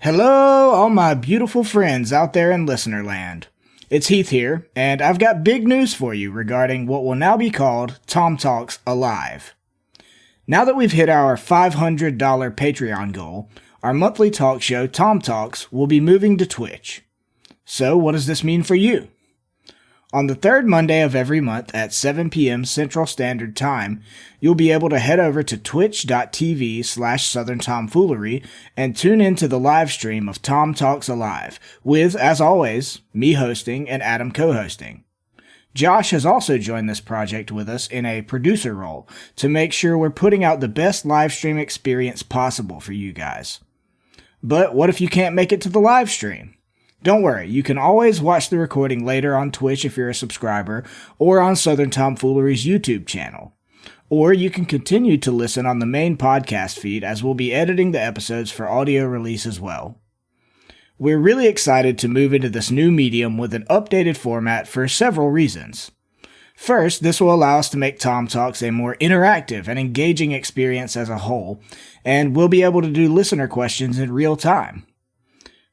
Hello, all my beautiful friends out there in listener land. It's Heath here, and I've got big news for you regarding what will now be called Tom Talks Alive. Now that we've hit our $500 Patreon goal, our monthly talk show, Tom Talks, will be moving to Twitch. So what does this mean for you? On the third Monday of every month at 7 p.m. Central Standard Time, you'll be able to head over to twitch.tv/Southern Tomfoolery and tune into the live stream of Tom Talks Alive, with, as always, me hosting and Adam co-hosting. Josh has also joined this project with us in a producer role to make sure we're putting out the best live stream experience possible for you guys. But what if you can't make it to the live stream? Don't worry, you can always watch the recording later on Twitch if you're a subscriber, or on Southern Tomfoolery's YouTube channel. Or you can continue to listen on the main podcast feed as we'll be editing the episodes for audio release as well. We're really excited to move into this new medium with an updated format for several reasons. First, this will allow us to make Tom Talks a more interactive and engaging experience as a whole, and we'll be able to do listener questions in real time.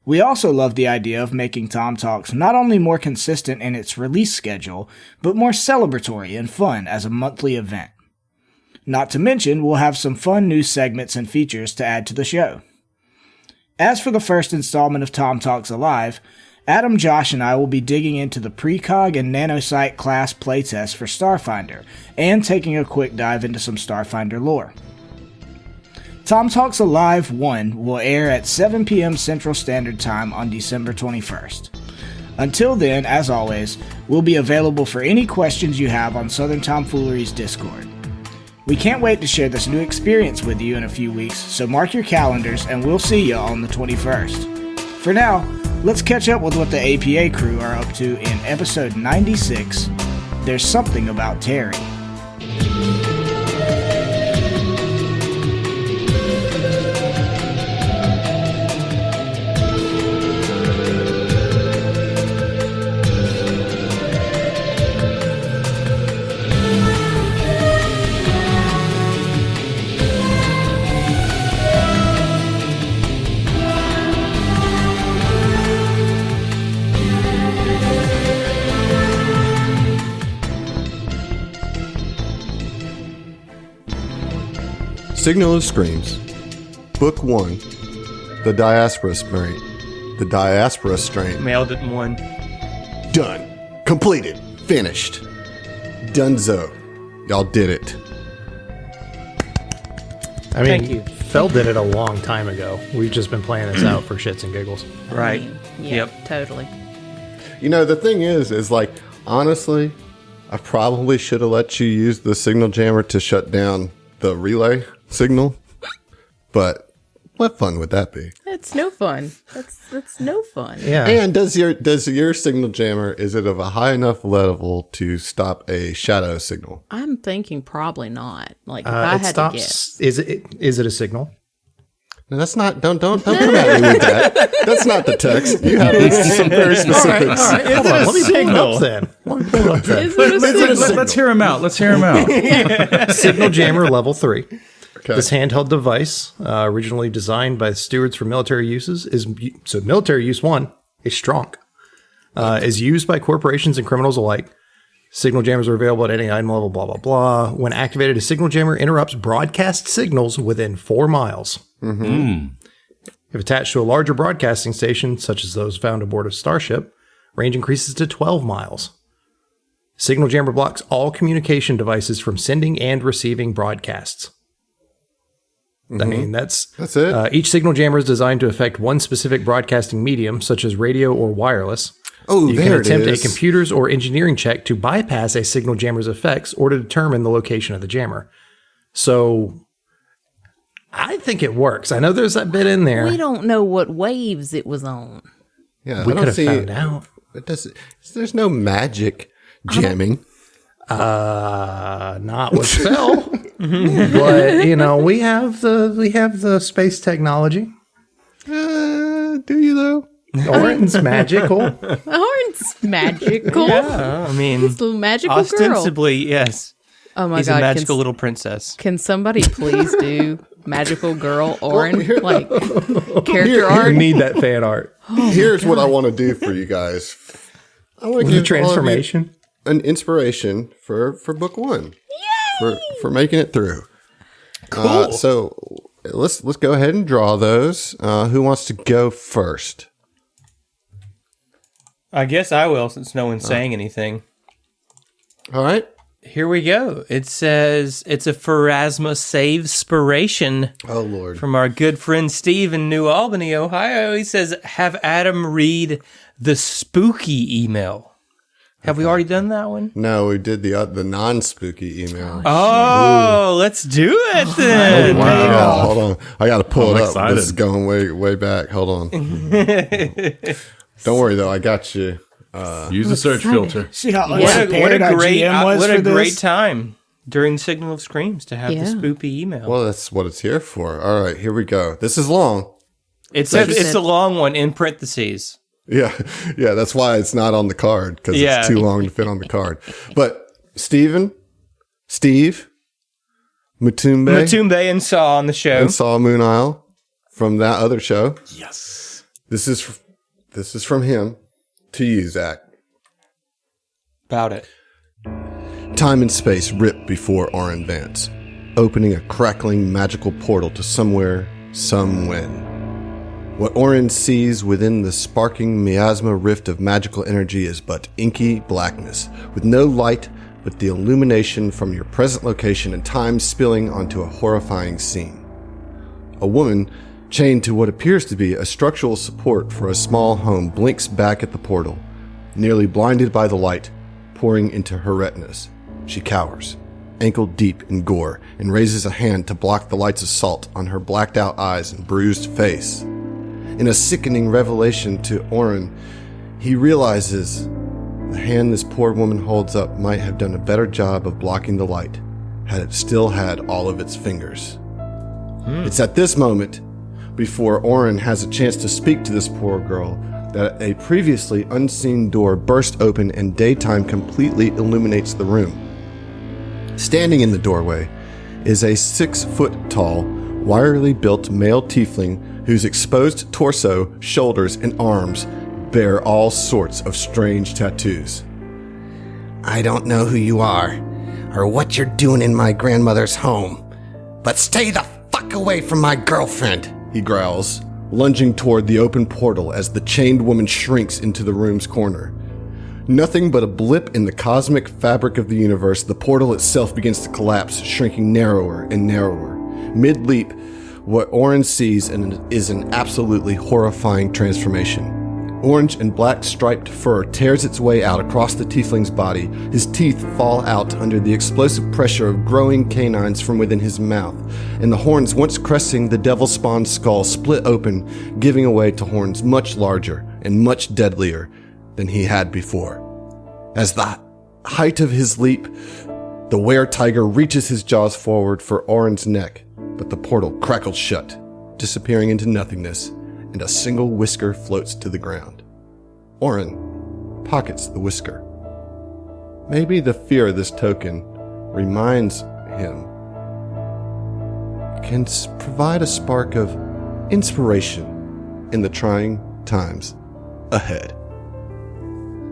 We also love the idea of making Tom Talks not only more consistent in its release schedule, but more celebratory and fun as a monthly event. Not to mention, we'll have some fun new segments and features to add to the show. As for the first installment of Tom Talks Alive, Adam, Josh, and I will be digging into the Precog and Nanosite class playtest for Starfinder, and taking a quick dive into some Starfinder lore. Tom Talks Alive 1 will air at 7 p.m. Central Standard Time on December 21st. Until then, as always, we'll be available for any questions you have on Southern Tomfoolery's Discord. We can't wait to share this new experience with you in a few weeks, so mark your calendars and we'll see you on the 21st. For now, let's catch up with what the APA crew are up to in episode 96, There's Something About Terry. Signal of Screams, Book 1, The Diaspora Strain. The Diaspora Strain. Mailed it in one. Done. Completed. Finished. Dunzo. Y'all did it. I mean, Thank you. Fell did it a long time ago. We've just been playing this out for shits and giggles. Right. Yeah, totally. You know, the thing is like, honestly, I probably should have let you use the signal jammer to shut down the relay signal, but what fun would that be? That's no fun. That's no fun. Yeah. And does your signal jammer, is it of a high enough level to stop a shadow signal? I'm thinking probably not. Like if I had to guess. Is it a signal? No, that's not. Don't come at me with that. That's not the text. You have some very specifics. All right. Hold on. Let me pull it up then. Is it a signal? Let's hear him out. Signal jammer level 3. Okay. This handheld device, originally designed by stewards for military uses, so military use 1 is strong. Is used by corporations and criminals alike. Signal jammers are available at any item level, blah, blah, blah. When activated, a signal jammer interrupts broadcast signals within 4 miles. Mm-hmm. If attached to a larger broadcasting station, such as those found aboard a starship, range increases to 12 miles. Signal jammer blocks all communication devices from sending and receiving broadcasts. Mm-hmm. I mean, that's it. Each signal jammer is designed to affect one specific broadcasting medium, such as radio or wireless. Oh, you can attempt a computer's or engineering check to bypass a signal jammer's effects or to determine the location of the jammer. So I think it works. I know there's that bit in there. We don't know what waves it was on. Yeah, we could have found out. There's no magic jamming. Not with Phil. But you know, we have the space technology. Do you though? Orin's magical. Orin's magical. Yeah, I mean, He's a little magical ostensibly, girl. yes. Oh my He's God. a magical little princess. Can somebody please do magical girl Orin like character Here- I art? need that fan art. Here's what I want to do for you guys. I want to The give transformation. all of you an inspiration for book one. For making it through. Cool. So let's go ahead and draw those. Who wants to go first? I guess I will, since no one's saying anything. All right. Here we go. It says it's a Pharasma Save-spiration Oh Lord. from our good friend Steve in New Albany, Ohio. He says, have Adam read the spooky email. Have we already done that one? No, we did the non-spooky email. Oh, let's do it then. Yeah, hold on. I got to pull I'm it up. excited. This is going way back. Hold on. Don't worry though. I got you. Use the search filter. See how What a unprepared our great, GM was what for a great this? time during Signal of Screams to have the Yeah. spooky email. Well, that's what it's here for. All right, here we go. This is long. It's Like you it's said. a long one in parentheses. Yeah, that's why it's not on the card because Yeah. it's too long to fit on the card. But Steve, Mutumbe, Matumbe and Saw on the show. and Saw Moon Isle from that other show. Yes. This is from him to you, Zach. About it. Time and space rip before Orin Vance, opening a crackling magical portal to somewhere, some when. What Orin sees within the sparking miasma rift of magical energy is but inky blackness, with no light but the illumination from your present location and time spilling onto a horrifying scene. A woman, chained to what appears to be a structural support for a small home, blinks back at the portal, nearly blinded by the light pouring into her retinas. She cowers, ankle deep in gore, and raises a hand to block the light's assault on her blacked out eyes and bruised face. In a sickening revelation to Orin, he realizes the hand this poor woman holds up might have done a better job of blocking the light had it still had all of its fingers. It's at this moment, before Orin has a chance to speak to this poor girl, that a previously unseen door bursts open and daytime completely illuminates the room. Standing in the doorway is a 6-foot-tall, wirily built male tiefling whose exposed torso, shoulders, and arms bear all sorts of strange tattoos. I don't know who you are, or what you're doing in my grandmother's home, but stay the fuck away from my girlfriend, he growls, lunging toward the open portal as the chained woman shrinks into the room's corner. Nothing but a blip in the cosmic fabric of the universe, the portal itself begins to collapse, shrinking narrower and narrower. Mid-leap, what Orin sees is an absolutely horrifying transformation. Orange and black striped fur tears its way out across the tiefling's body. His teeth fall out under the explosive pressure of growing canines from within his mouth, and the horns once cresting the devil-spawned skull split open, giving way to horns much larger and much deadlier than he had before. As the height of his leap, the were-tiger reaches his jaws forward for Orin's neck, but the portal crackles shut, disappearing into nothingness, and a single whisker floats to the ground. Orin pockets the whisker. Maybe the fear of this token reminds him can provide a spark of inspiration in the trying times ahead.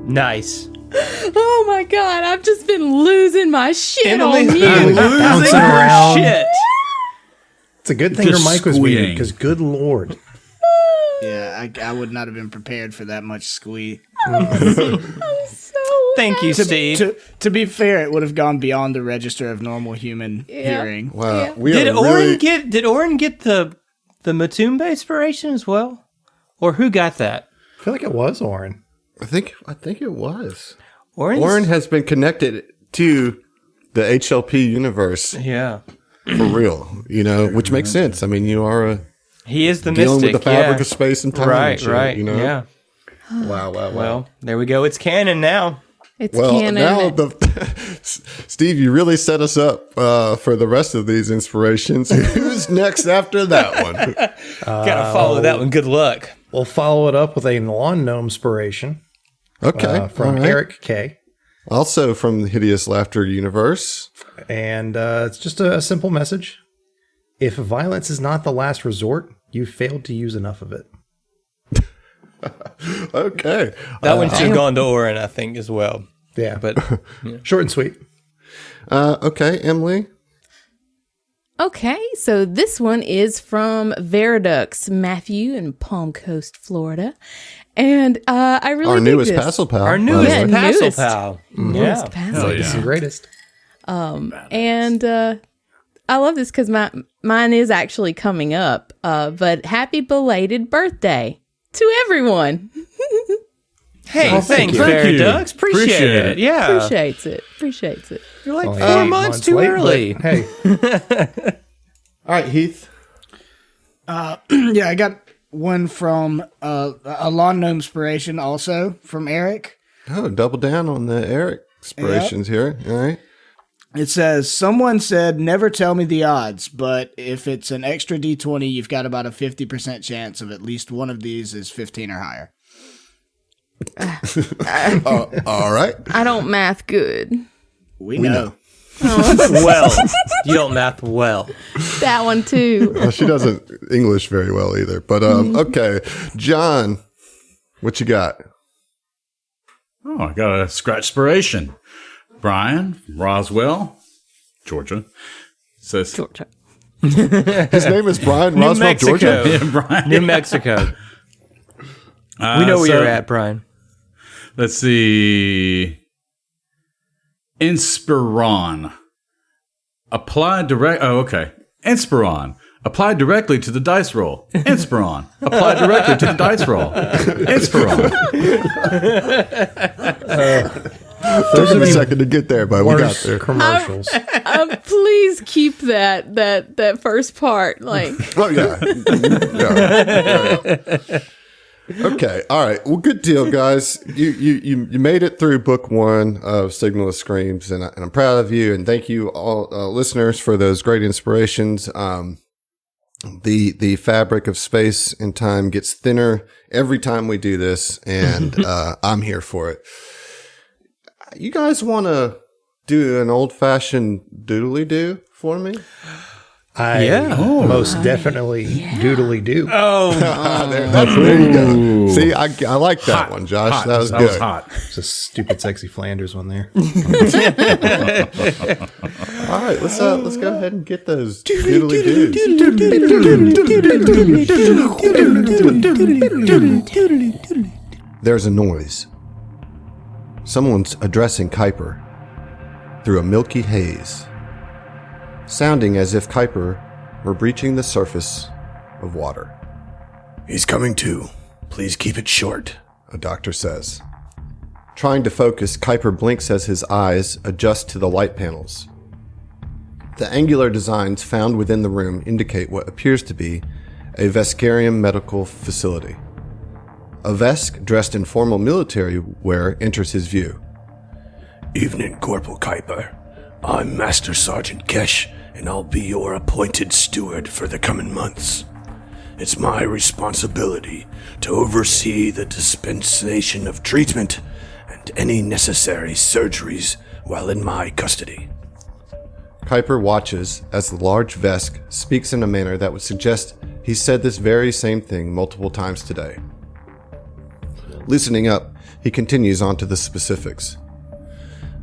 Nice. Oh my God, I've just been losing my shit Emily's on been you. losing Bouncing her around. shit. It's a good thing Just your mic was squealing. muted, because good lord. Yeah, I would not have been prepared for that much squeak. So Thank you, Steve. To be fair, it would have gone beyond the register of normal human hearing. Wow, we Did are Orin really... get the Matumbe inspiration as well? Or who got that? I feel like it was Orin. I think it was. Orin's? Orin has been connected to the HLP universe Yeah. for real, which makes sense. I mean, you are He is the dealing mystic. with the fabric yeah. of space and time. Right, and shit, right. Yeah. Yeah. Wow. Well, there we go. It's canon now. It's Well, canon. now, Steve, you really set us up for the rest of these inspirations. Who's next after that one? Gotta follow that one. Good luck. We'll follow it up with a lawn gnome inspiration Okay. from all right. Eric K. Also from the Hideous Laughter universe. And it's just a simple message. If violence is not the last resort, you've failed to use enough of it. Okay. That one should have gone to Oren, I think, as well. Yeah. But Short and sweet. Okay, Emily. Okay, so this one is from Veridux Matthew in Palm Coast, Florida. And I really Our dig newest this. Passel Pal. our newest Yeah, Passel newest. Pal. Newest Yeah. Passel. Hell It's the yeah. greatest. And I love this because mine is actually coming up. But happy belated birthday to everyone. Hey, thanks, Thank you. Veridux. Appreciate it. Yeah. Appreciates it. You're like Only 4 8 months too late, early. but hey, All right, Heath. Yeah, I got one from a Lawn Gnome inspiration also from Eric. Oh, double down on the Eric inspirations here. All right. It says, someone said, never tell me the odds, but if it's an extra D20, you've got about a 50% chance of at least one of these is 15 or higher. All right. I don't math good. We know. Well, you don't math well. That one too. Well, she doesn't English very well either. But okay. John, what you got? Oh, I got a scratch inspiration. Brian from Roswell, Georgia, says Georgia. His name is Brian New Roswell, Mexico. Georgia. Yeah, Brian. New Mexico. We know where so- you're at, Brian. Let's see. Inspiron. Applied direct. Oh, okay. Inspiron. Applied directly to the dice roll. Inspiron. Applied directly to the dice roll. Inspiron. Took him a second to get there, but we got worse there. commercials. Please keep that first part. Like, Oh, yeah. Yeah. Okay. All right. Well, good deal, guys. You made it through book 1 of Signal of Screams, and I'm proud of you. And thank you all listeners for those great inspirations. The fabric of space and time gets thinner every time we do this, and I'm here for it. You guys want to do an old-fashioned doodly-doo for me? I most definitely doodly do. There you go. See, I like that one, Josh. Hot. That was That good. was hot. It's a stupid, sexy Flanders one there. All right, let's go ahead and get those doodly doos. There's a noise. Someone's addressing Kuiper through a milky haze, sounding as if Kuiper were breaching the surface of water. "He's coming to. Please keep it short," a doctor says. Trying to focus, Kuiper blinks as his eyes adjust to the light panels. The angular designs found within the room indicate what appears to be a Veskarium medical facility. A Vesk dressed in formal military wear enters his view. "Evening, Corporal Kuiper. I'm Master Sergeant Kesh, and I'll be your appointed steward for the coming months. It's my responsibility to oversee the dispensation of treatment and any necessary surgeries while in my custody." Kuiper watches as the large Vesk speaks in a manner that would suggest he said this very same thing multiple times today. Loosening up, he continues on to the specifics.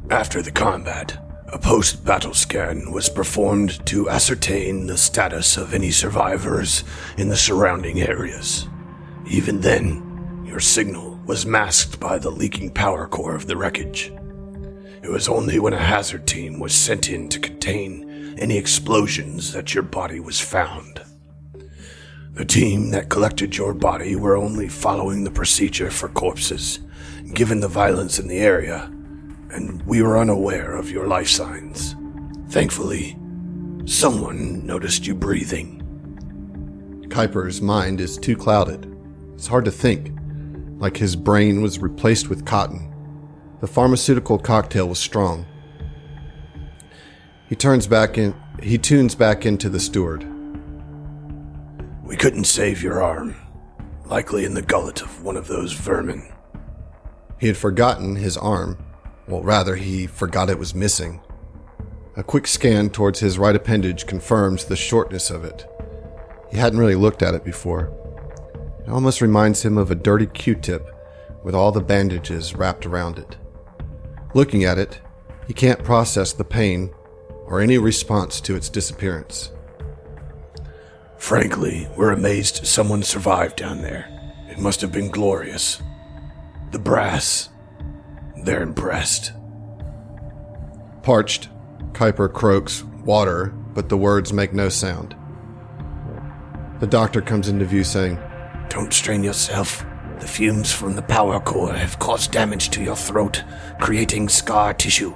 "After the combat, a post-battle scan was performed to ascertain the status of any survivors in the surrounding areas. Even then, your signal was masked by the leaking power core of the wreckage. It was only when a hazard team was sent in to contain any explosions that your body was found. The team that collected your body were only following the procedure for corpses, given the violence in the area, and we were unaware of your life signs. Thankfully, someone noticed you breathing." Kuiper's mind is too clouded. It's hard to think, like his brain was replaced with cotton. The pharmaceutical cocktail was strong. He tunes back into the steward. "We couldn't save your arm, likely in the gullet of one of those vermin." He had forgotten his arm Well, rather, he forgot it was missing. A quick scan towards his right appendage confirms the shortness of it. He hadn't really looked at it before. It almost reminds him of a dirty Q-tip with all the bandages wrapped around it. Looking at it, he can't process the pain or any response to its disappearance. Frankly, we're amazed someone survived down there. It must have been glorious. The brass, they're impressed. Parched, Kuiper croaks, "Water," but the words make no sound. The doctor comes into view saying, Don't strain yourself. The fumes from the power core have caused damage to your throat, creating scar tissue.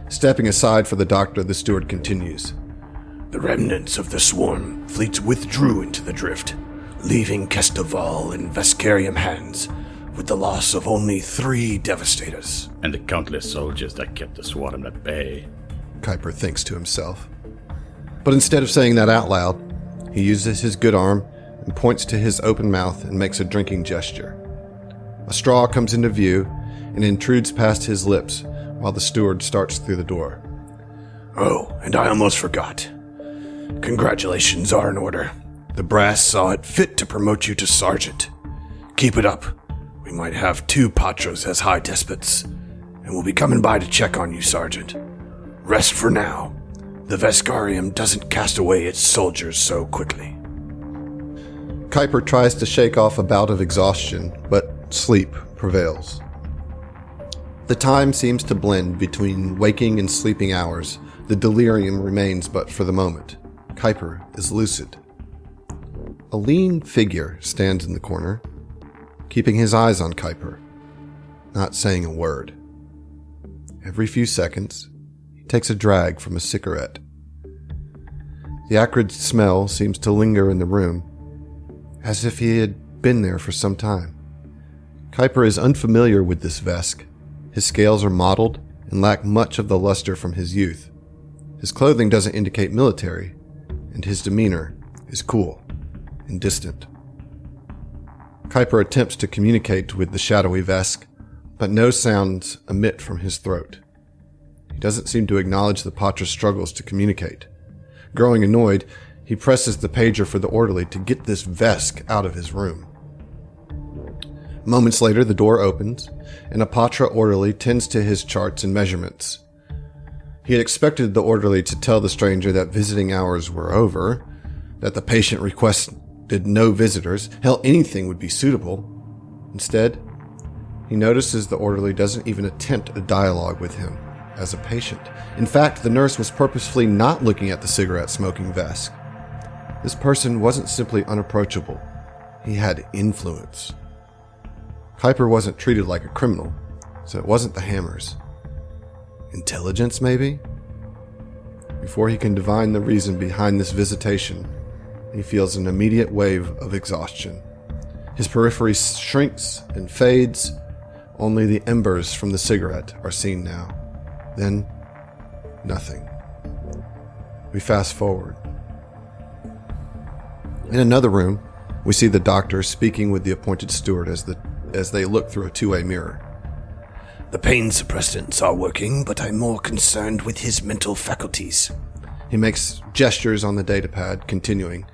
Stepping aside for the doctor, the steward continues. The remnants of the swarm fleets withdrew into the drift, leaving Kestaval in Vescarium hands, with the loss of only 3 devastators. And the countless soldiers that kept the swarm at bay. Kuiper thinks to himself. But instead of saying that out loud, he uses his good arm and points to his open mouth and makes a drinking gesture. A straw comes into view and intrudes past his lips while the steward starts through the door. Oh, and I almost forgot. Congratulations are in order. The brass saw it fit to promote you to sergeant. Keep it up. We might have 2 Patros as high despots, and we'll be coming by to check on you, sergeant. Rest for now. The Vescarium doesn't cast away its soldiers so quickly. Kuiper tries to shake off a bout of exhaustion, but sleep prevails. The time seems to blend between waking and sleeping hours. The delirium remains but for the moment. Kuiper is lucid. A lean figure stands in the corner, keeping his eyes on Kuiper, not saying a word. Every few seconds, he takes a drag from a cigarette. The acrid smell seems to linger in the room, as if he had been there for some time. Kuiper is unfamiliar with this Vesk. His scales are mottled and lack much of the luster from his youth. His clothing doesn't indicate military, and his demeanor is cool and distant. Kuiper attempts to communicate with the shadowy Vesk, but no sounds emit from his throat. He doesn't seem to acknowledge the Patra's struggles to communicate. Growing annoyed, he presses the pager for the orderly to get this Vesk out of his room. Moments later, the door opens, and a Patra orderly tends to his charts and measurements. He had expected the orderly to tell the stranger that visiting hours were over, that the patient requested no visitors, hell, anything would be suitable. Instead, he notices the orderly doesn't even attempt a dialogue with him as a patient. In fact, the nurse was purposefully not looking at the cigarette-smoking Vesk. This person wasn't simply unapproachable. He had influence. Kuiper wasn't treated like a criminal, so it wasn't the hammers. Intelligence, maybe? Before he can divine the reason behind this visitation, he feels an immediate wave of exhaustion. His periphery shrinks and fades. Only the embers from the cigarette are seen now. Then, nothing. We fast forward. In another room, we see the doctor speaking with the appointed steward as they look through a two-way mirror. The pain suppressants are working, but I'm more concerned with his mental faculties. He makes gestures on the datapad, continuing.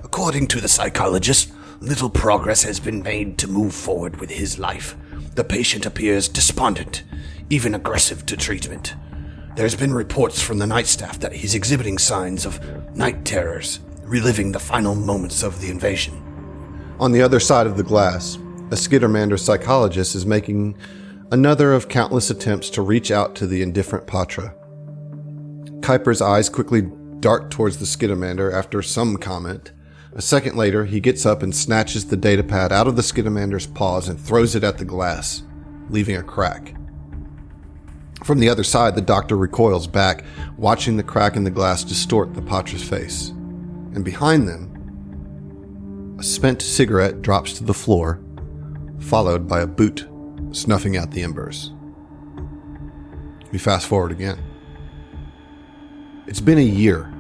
According to the psychologist, little progress has been made to move forward with his life. The patient appears despondent, even aggressive to treatment. There's been reports from the night staff that he's exhibiting signs of night terrors, reliving the final moments of the invasion. On the other side of the glass, a Skittermander psychologist is making another of countless attempts to reach out to the indifferent Patra. Kuiper's eyes quickly dart towards the Skittermander after some comment. A second later, he gets up and snatches the datapad out of the Skittermander's paws and throws it at the glass, leaving a crack. From the other side, the doctor recoils back, watching the crack in the glass distort the Patra's face. And behind them, a spent cigarette drops to the floor, followed by a boot snuffing out the embers. We fast forward again. It's been a year.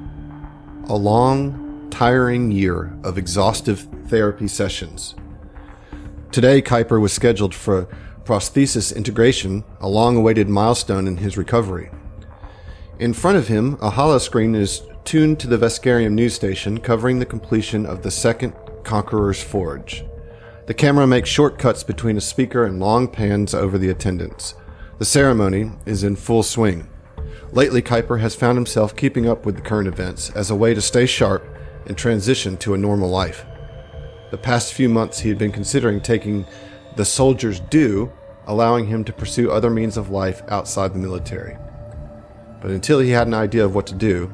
A long, tiring year of exhaustive therapy sessions. Today, Kuiper was scheduled for prosthesis integration, a long-awaited milestone in his recovery. In front of him, a holoscreen is tuned to the Veskarium news station covering the completion of the second Conqueror's Forge. The camera makes shortcuts between a speaker and long pans over the attendants. The ceremony is in full swing. Lately, Kuiper has found himself keeping up with the current events as a way to stay sharp and transition to a normal life. The past few months he had been considering taking the soldier's due, allowing him to pursue other means of life outside the military. But until he had an idea of what to do,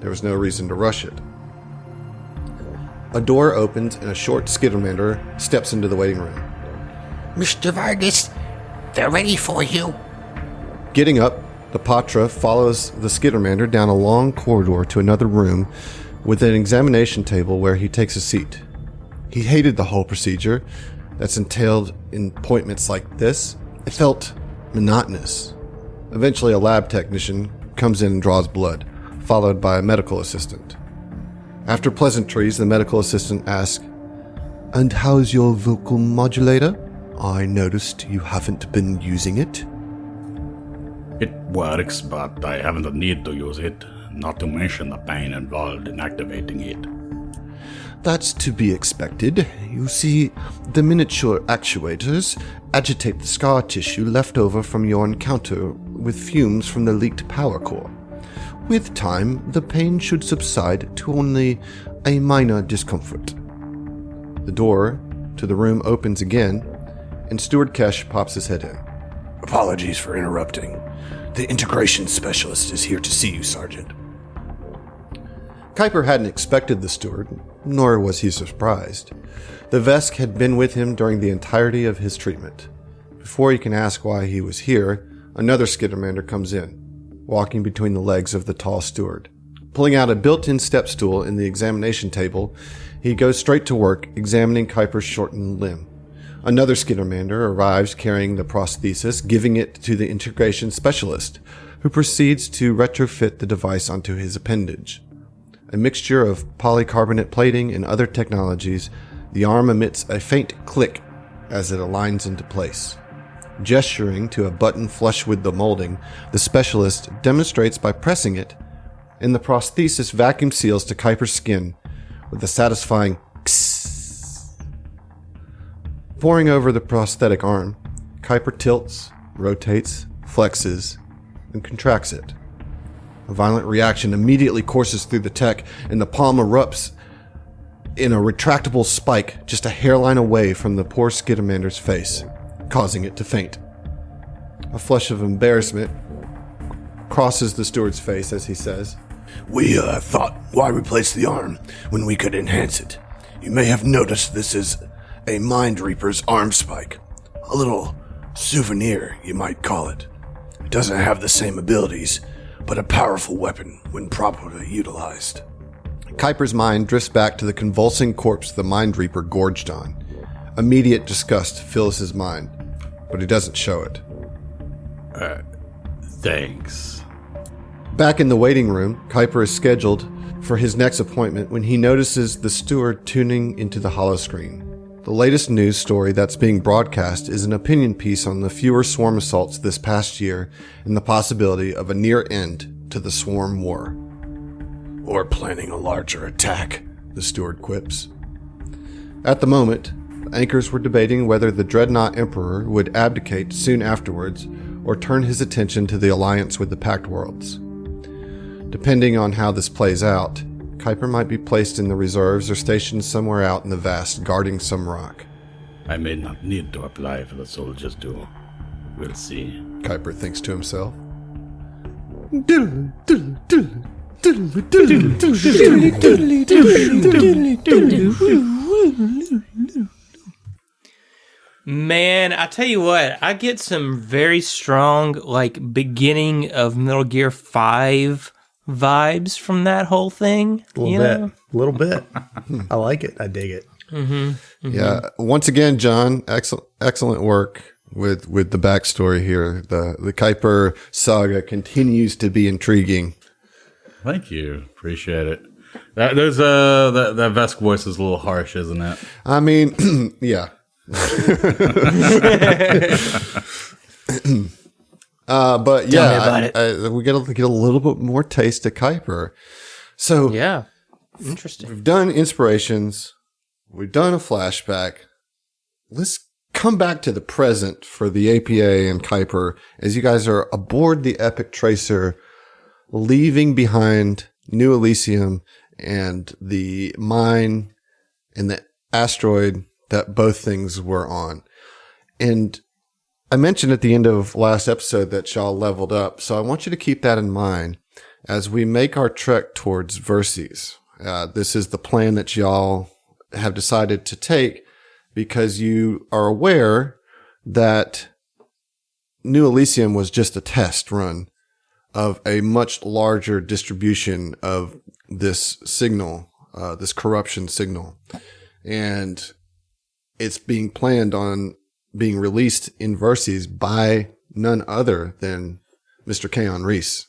there was no reason to rush it. A door opens and a short skittermander steps into the waiting room. Mr. Vargas, they're ready for you. Getting up, the Patra follows the skittermander down a long corridor to another room with an examination table where he takes a seat. He hated the whole procedure that's entailed in appointments like this. It felt monotonous. Eventually, a lab technician comes in and draws blood, followed by a medical assistant. After pleasantries, the medical assistant asks, "And how's your vocal modulator? I noticed you haven't been using it." It works, but I haven't the need to use it, not to mention the pain involved in activating it. That's to be expected. You see, the miniature actuators agitate the scar tissue left over from your encounter with fumes from the leaked power core. With time, the pain should subside to only a minor discomfort. The door to the room opens again, and Steward Kesh pops his head in. Apologies for interrupting. The integration specialist is here to see you, Sergeant. Kuiper hadn't expected the steward, nor was he surprised. The Vesk had been with him during the entirety of his treatment. Before he can ask why he was here, another skittermander comes in, walking between the legs of the tall steward. Pulling out a built-in step stool in the examination table, he goes straight to work, examining Kuiper's shortened limb. Another skittermander arrives carrying the prosthesis, giving it to the integration specialist, who proceeds to retrofit the device onto his appendage. A mixture of polycarbonate plating and other technologies, the arm emits a faint click as it aligns into place. Gesturing to a button flush with the molding, the specialist demonstrates by pressing it, and the prosthesis vacuum seals to Kuiper's skin with a satisfying kss. Pouring over the prosthetic arm, Kuiper tilts, rotates, flexes, and contracts it. A violent reaction immediately courses through the tech, and the palm erupts in a retractable spike just a hairline away from the poor skittermander's face, causing it to faint. A flush of embarrassment crosses the steward's face as he says, We thought, why replace the arm when we could enhance it? You may have noticed this is a Mind Reaper's arm spike. A little souvenir, you might call it. It doesn't have the same abilities, but a powerful weapon when properly utilized. Kuiper's mind drifts back to the convulsing corpse the Mind Reaper gorged on. Immediate disgust fills his mind, but he doesn't show it. Thanks. Back in the waiting room, Kuiper is scheduled for his next appointment when he notices the steward tuning into the holoscreen. The latest news story that's being broadcast is an opinion piece on the fewer swarm assaults this past year and the possibility of a near end to the swarm war. Or planning a larger attack, the steward quips. At the moment, the anchors were debating whether the Dreadnought Emperor would abdicate soon afterwards or turn his attention to the alliance with the Pact Worlds. Depending on how this plays out, Kuiper might be placed in the reserves or stationed somewhere out in the vast, guarding some rock. I may not need to apply for the soldier's due. We'll see. Kuiper thinks to himself. Man, I tell you what, I get some very strong, like, beginning of Metal Gear 5 vibes from that whole thing. A little bit. I like it. I dig it. Yeah. Once again, John, excellent work with the backstory here. The Kuiper saga continues to be intriguing. Thank you. Appreciate it. That Vesk voice is a little harsh, isn't it? I mean, yeah. But Tell me about it. we get a little bit more taste of Kuiper. So Yeah. Interesting. we've done inspirations. We've done a flashback. Let's come back to the present for the APA and Kuiper as you guys are aboard the Epic Tracer, leaving behind New Elysium and the mine and the asteroid that both things were on. And I mentioned at the end of last episode that y'all leveled up, so I want you to keep that in mind as we make our trek towards Verces. This is the plan that y'all have decided to take because you are aware that New Elysium was just a test run of a much larger distribution of this signal, this corruption signal. And it's being planned on being released in Verces by none other than Mr. Keon Reese.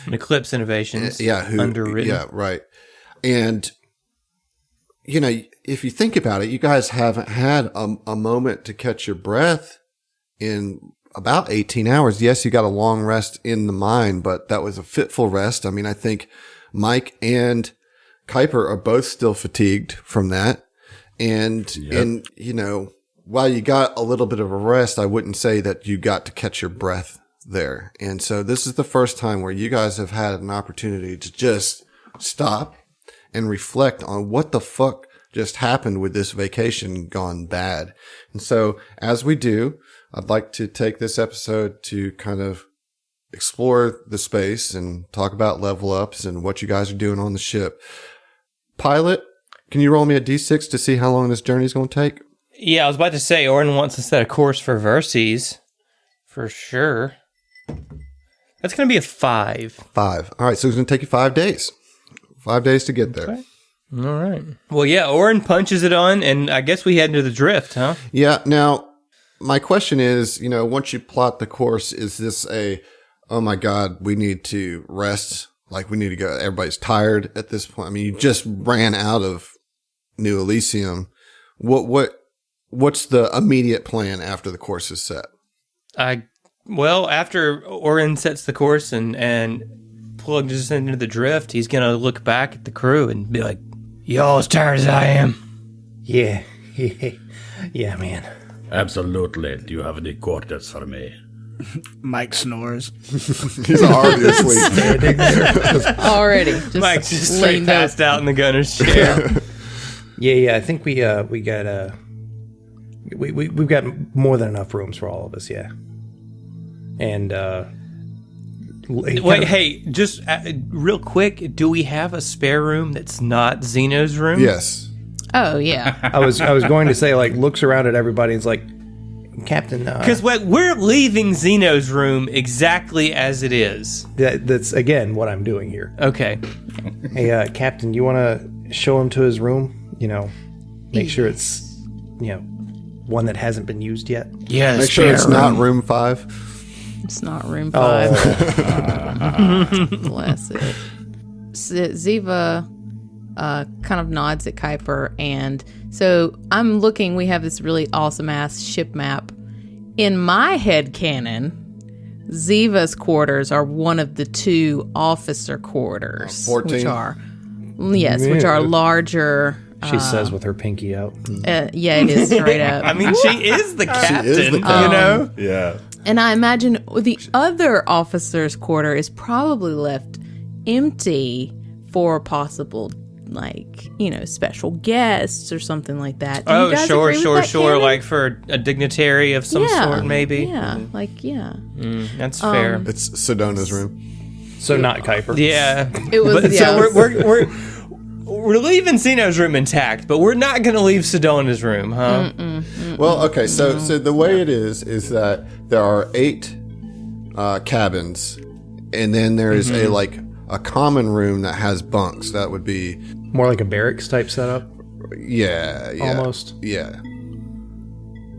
Eclipse Innovations. Underwritten. Yeah, right. And, you know, if you think about it, you guys haven't had a moment to catch your breath in about 18 hours. Yes, you got a long rest in the mine, but that was a fitful rest. I mean, I think Mike and Kuiper are both still fatigued from that. And, and, you know, while you got a little bit of a rest, I wouldn't say that you got to catch your breath there. And so this is the first time where you guys have had an opportunity to just stop and reflect on what the fuck just happened with this vacation gone bad. And so as we do, I'd like to take this episode to kind of explore the space and talk about level ups and what you guys are doing on the ship. Pilot, can you roll me a d6 to see how long this journey is going to take? Yeah, I was about to say, Orin wants to set a course for Verces, for sure. That's going to be a 5. 5. All right, so it's going to take you 5 days. 5 days to get there. Okay. All right. Well, yeah, Orin punches it on, and I guess we head into the drift, huh? Yeah, now, my question is, you know, once you plot the course, is this a, oh my God, we need to rest, like we need to go, everybody's tired at this point? I mean, you just ran out of New Elysium. What's the immediate plan after the course is set? Well, after Orin sets the course and plugs us into the drift, he's going to look back at the crew and be like, y'all as tired as I am. Yeah, yeah, man. Absolutely. Do you have any quarters for me? Mike snores. He's already asleep. Already. Just Mike's just straight leaned up. passed out in the gunner's chair. Yeah. I think we've got more than enough rooms for all of us. Yeah. And Wait, hey, just real quick, do we have a spare room that's not Zeno's room? Yes. Oh, yeah. I was going to say, like, looks around at everybody and is like, Captain. Because we're leaving Zeno's room exactly as it is. That's again what I'm doing here. Okay. Hey, Captain, you want to show him to his room? You know, make sure it's, you know, one that hasn't been used yet. Yeah, Make sure it's not room 5. It's not room 5. Bless it. Ziva kind of nods at Kuiper, and so I'm looking. We have this really awesome ass ship map. In my head canon, Ziva's quarters are one of the 2 officer quarters, 14. which are larger. She says with her pinky out. Yeah, it is straight up. I mean, she is the captain, the you know? Yeah. And I imagine the other officer's quarter is probably left empty for possible, like, you know, special guests or something like that. Do you guys agree with that, sure. Cannon? Like for a dignitary of some sort, maybe. Yeah, That's fair. It's Sedona's room. So not Kuiper. Yeah. It was. But, yeah, so we're leaving Zeno's room intact, but we're not going to leave Sedona's room, huh? Well, okay, so the way it is that there are 8 cabins, and then there is a common room that has bunks. That would be More like a barracks type setup. yeah. Almost. Yeah.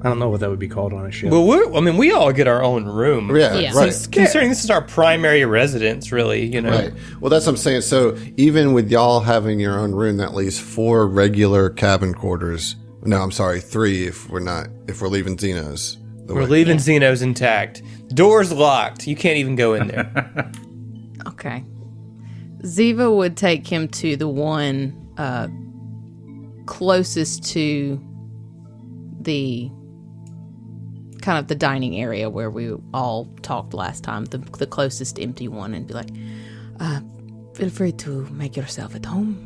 I don't know what that would be called on a ship. Well, we all get our own room. Yeah. Right. Considering this is our primary residence, really, you know. Right. Well, that's what I'm saying. So even with y'all having your own room, that leaves 4 regular cabin quarters No, I'm sorry, 3 if we're leaving Xenos. We're leaving Xenos intact. Door's locked. You can't even go in there. Okay. Ziva would take him to the one closest to the kind of the dining area where we all talked last time, the closest empty one, and be like, feel free to make yourself at home.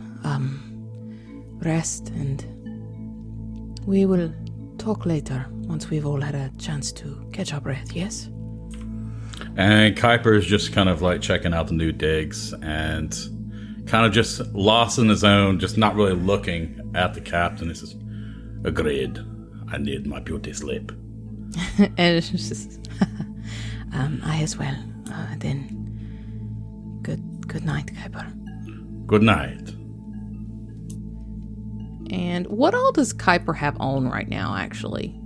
Rest, and we will talk later once we've all had a chance to catch our breath, yes? And Kuiper's just kind of like checking out the new digs and kind of just lost in his own, just not really looking at the captain. He says, agreed. I need my beauty sleep. And it's just, I as well. Then, good night, Kuiper. Good night. And what all does Kuiper have on right now, actually?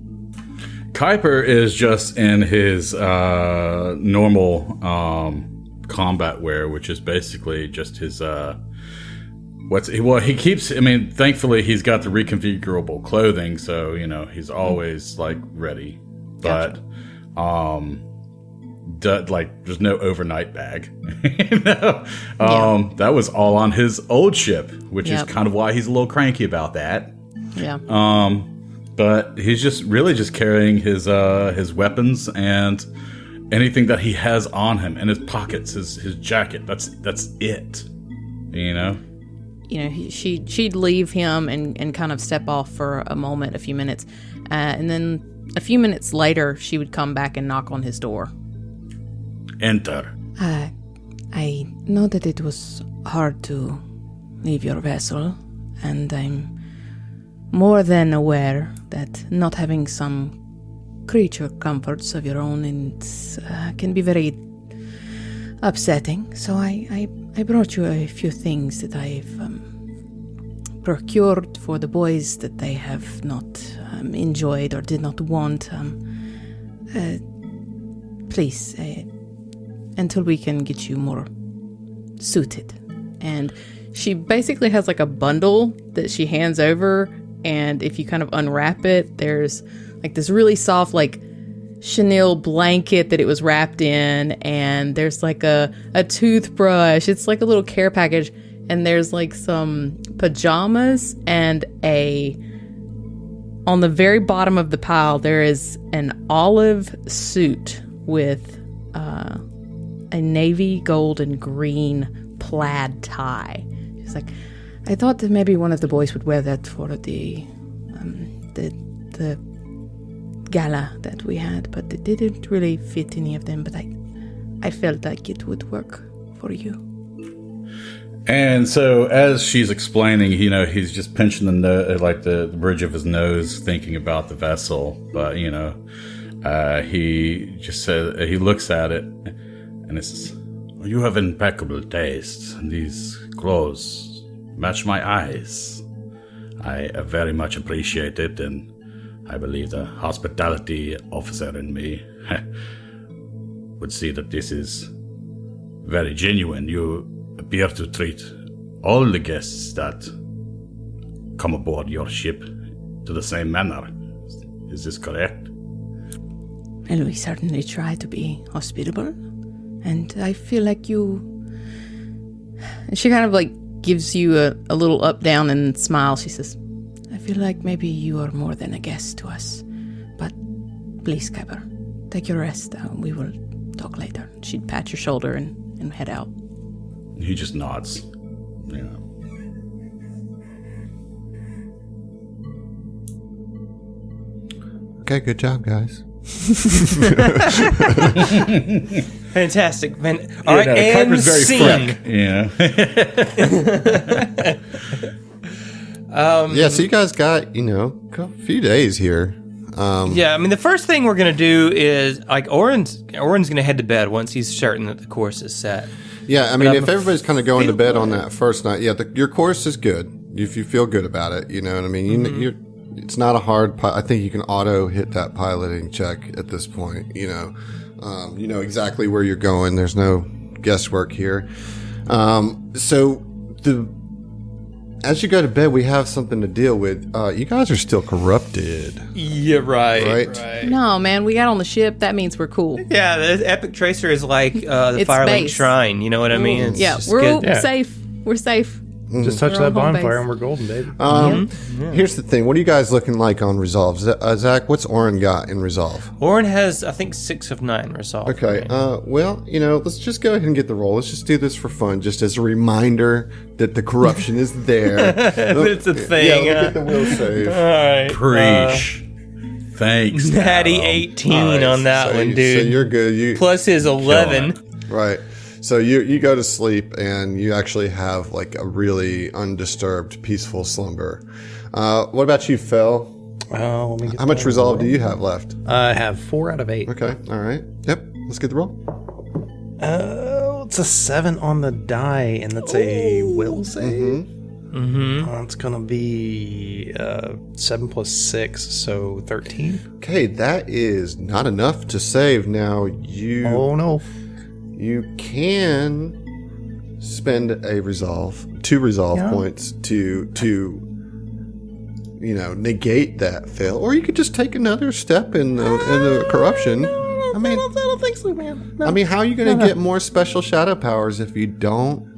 Kuiper is just in his normal combat wear, which is basically just his he keeps. I mean, thankfully he's got the reconfigurable clothing, so he's always like ready. But there's no overnight bag. That was all on his old ship, which is kind of why he's a little cranky about that. Yeah. But he's just really just carrying his weapons and anything that he has on him in his pockets, his jacket. That's it. She'd leave him and kind of step off for a moment, a few minutes, and then a few minutes later she would come back and knock on his door. Enter. I know that it was hard to leave your vessel, and I'm more than aware that not having some creature comforts of your own can be very upsetting. So I brought you a few things that I've procured for the boys that they have not enjoyed or did not want. Please, until we can get you more suited. And she basically has like a bundle that she hands over, and if you kind of unwrap it, there's like this really soft like chenille blanket that it was wrapped in, and there's like a toothbrush. It's like a little care package, and there's like some pajamas and on the very bottom of the pile there is an olive suit with a navy gold and green plaid tie. She's like, I thought that maybe one of the boys would wear that for the gala that we had, but it didn't really fit any of them, but I felt like it would work for you. And so as she's explaining, he's just pinching the bridge of his nose, thinking about the vessel. But, he just said, he looks at it and he says, you have impeccable taste, and these clothes match my eyes. I very much appreciate it, and I believe the hospitality officer in me would see that this is very genuine. You appear to treat all the guests that come aboard your ship to the same manner. Is this correct? Well, we certainly try to be hospitable, and I feel like you... And she kind of like gives you a little up, down, and smile. She says, I feel like maybe you are more than a guest to us. But please, Kuiper, take your rest. We will talk later. She'd pat your shoulder and head out. He just nods. Okay, good job, guys. Fantastic. All right, and Kuiper's very scene. Yeah, so you guys got, a few days here. Yeah, I mean, the first thing we're going to do is, like, Oren's going to head to bed once he's certain that the course is set. Yeah, I mean, if everybody's kind of going to bed on that first night, your course is good. If you feel good about it, you know what I mean? It's not a hard, I think you can auto hit that piloting check at this point, you know exactly where you're going. There's no guesswork here. So as you go to bed, we have something to deal with. You guys are still corrupted. Yeah, right. No, man, we got on the ship. That means we're cool. Yeah, the Epic Tracer is like the It's Firelink space. Shrine. You know what I mean? It's Yeah, just we're good. safe. We're safe. Just touch We're that on home bonfire base. and we're golden, baby. Here's the thing. What are you guys looking like on Resolve? Zach, what's Orin got in Resolve? Orin has, I think, 6 of 9 resolved. Okay. Well, let's just go ahead and get the roll. Let's just do this for fun, just as a reminder that the corruption is there. It's a thing. Yeah, look at the will save. All right. Preach. Thanks. Natty pal. 18 All right, on that so one, So dude. you're good. Plus his 11. Right. So you go to sleep and you actually have like a really undisturbed, peaceful slumber. What about you, Phil? Let me get How much that resolve do roll. you have left? I have 4 out of 8. Okay. All right. Yep. Let's get the roll. It's a 7 on the die, and that's a will save. It's gonna be 7 plus 6, so 13. Okay, that is not enough to save. Now Oh no! you can spend a resolve, 2 resolve points to negate that fail, or you could just take another step in the corruption. I mean, I don't think so, man. No. I mean, how are you going to get more special shadow powers if you don't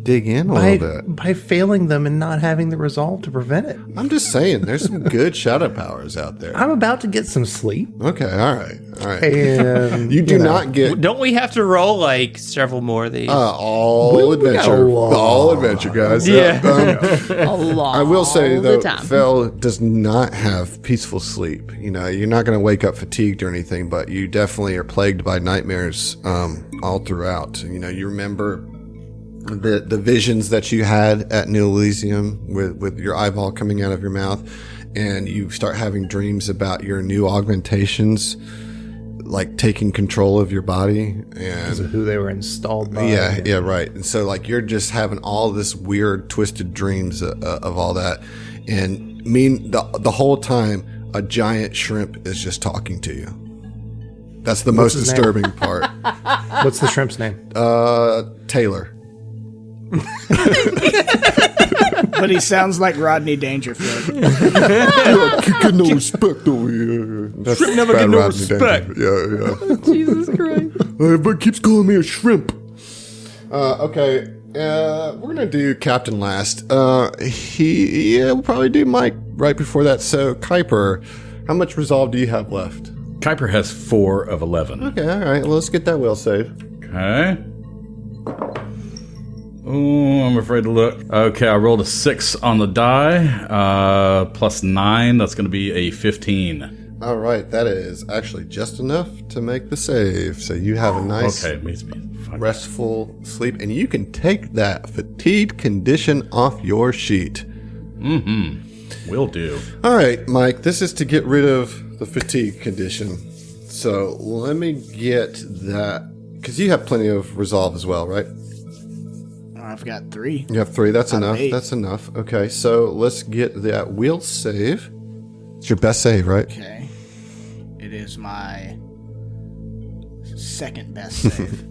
dig in a little bit? By failing them and not having the resolve to prevent it. I'm just saying, there's some good shadow powers out there. I'm about to get some sleep, Okay, all right. and You do not get Don't we have to roll like several more of these? all adventure, all adventure, guys. Yeah. A lot. I will say the though, time. Fel does not have peaceful sleep. You're not going to wake up fatigued or anything, but you definitely are plagued by nightmares all throughout. You remember the visions that you had at New Elysium with your eyeball coming out of your mouth, and you start having dreams about your new augmentations, like taking control of your body because and of who they were installed by. yeah, right. And so you're just having all this weird, twisted dreams of all that, and the whole time a giant shrimp is just talking to you. That's the most his name? disturbing part. What's the shrimp's name? Taylor. But he sounds like Rodney Dangerfield. Kicking no respect over here. That's Shrimp never bad get no Rodney respect. Dangerfield. Yeah. Jesus Christ. Everybody keeps calling me a shrimp. Okay. We're gonna do Captain last. We'll probably do Mike right before that. So Kuiper, how much resolve do you have left? Kuiper has 4 of 11. Okay, all right. Well, let's get that will save. Okay. Oh, I'm afraid to look. Okay, I rolled a 6 on the die. Plus 9, that's going to be a 15. All right, that is actually just enough to make the save. So you have a nice, Okay, it means me. Fine. restful sleep, and you can take that fatigued condition off your sheet. Will do. All right, Mike, this is to get rid of the fatigue condition. So let me get that, because you have plenty of resolve as well, right? I've got 3. You have 3. That's Out of enough. 8. That's enough. Okay, so let's get that will save. It's your best save, right? Okay. It is my second best save.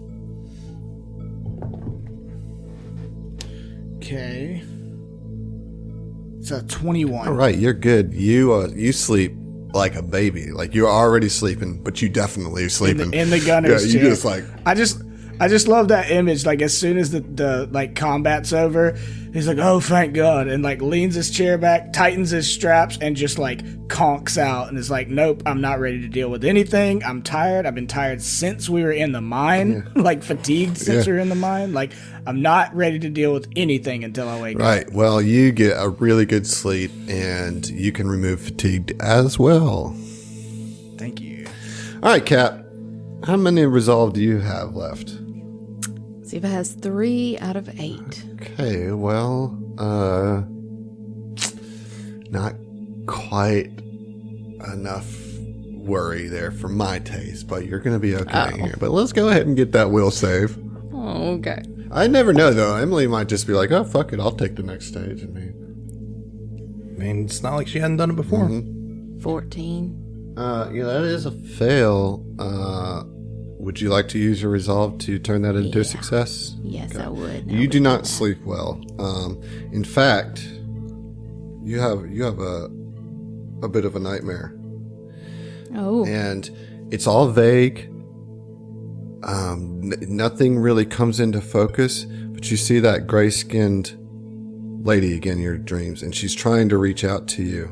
Okay. It's a 21. All right, you're good. You sleep like a baby. Like you're already sleeping, but you definitely sleeping. In the gunner's Yeah, you chair. just like... I just love that image. Like as soon as the like combat's over, he's like, "Oh, thank God!" and like leans his chair back, tightens his straps, and just like conks out, and is like, "Nope, I'm not ready to deal with anything. I'm tired. I've been tired since we were in the mine, like fatigued since we were in the mine. Like I'm not ready to deal with anything until I wake up." Right. Well, you get a really good sleep, and you can remove fatigue as well. Thank you. All right, Cap. How many resolve do you have left? Ziva has 3 out of 8. Okay, well, not quite enough worry there for my taste, but you're going to be okay here. But let's go ahead and get that will save. Oh, okay. I never know, though. Emily might just be like, "Oh, fuck it, I'll take the next stage." I mean, it's not like she hadn't done it before. 14. That is a fail. would you like to use your resolve to turn that into a success? Yes, I would. You do not sleep well. In fact, you have a bit of a nightmare, Oh. and it's all vague. Nothing really comes into focus, but you see that gray-skinned lady again in your dreams, and she's trying to reach out to you,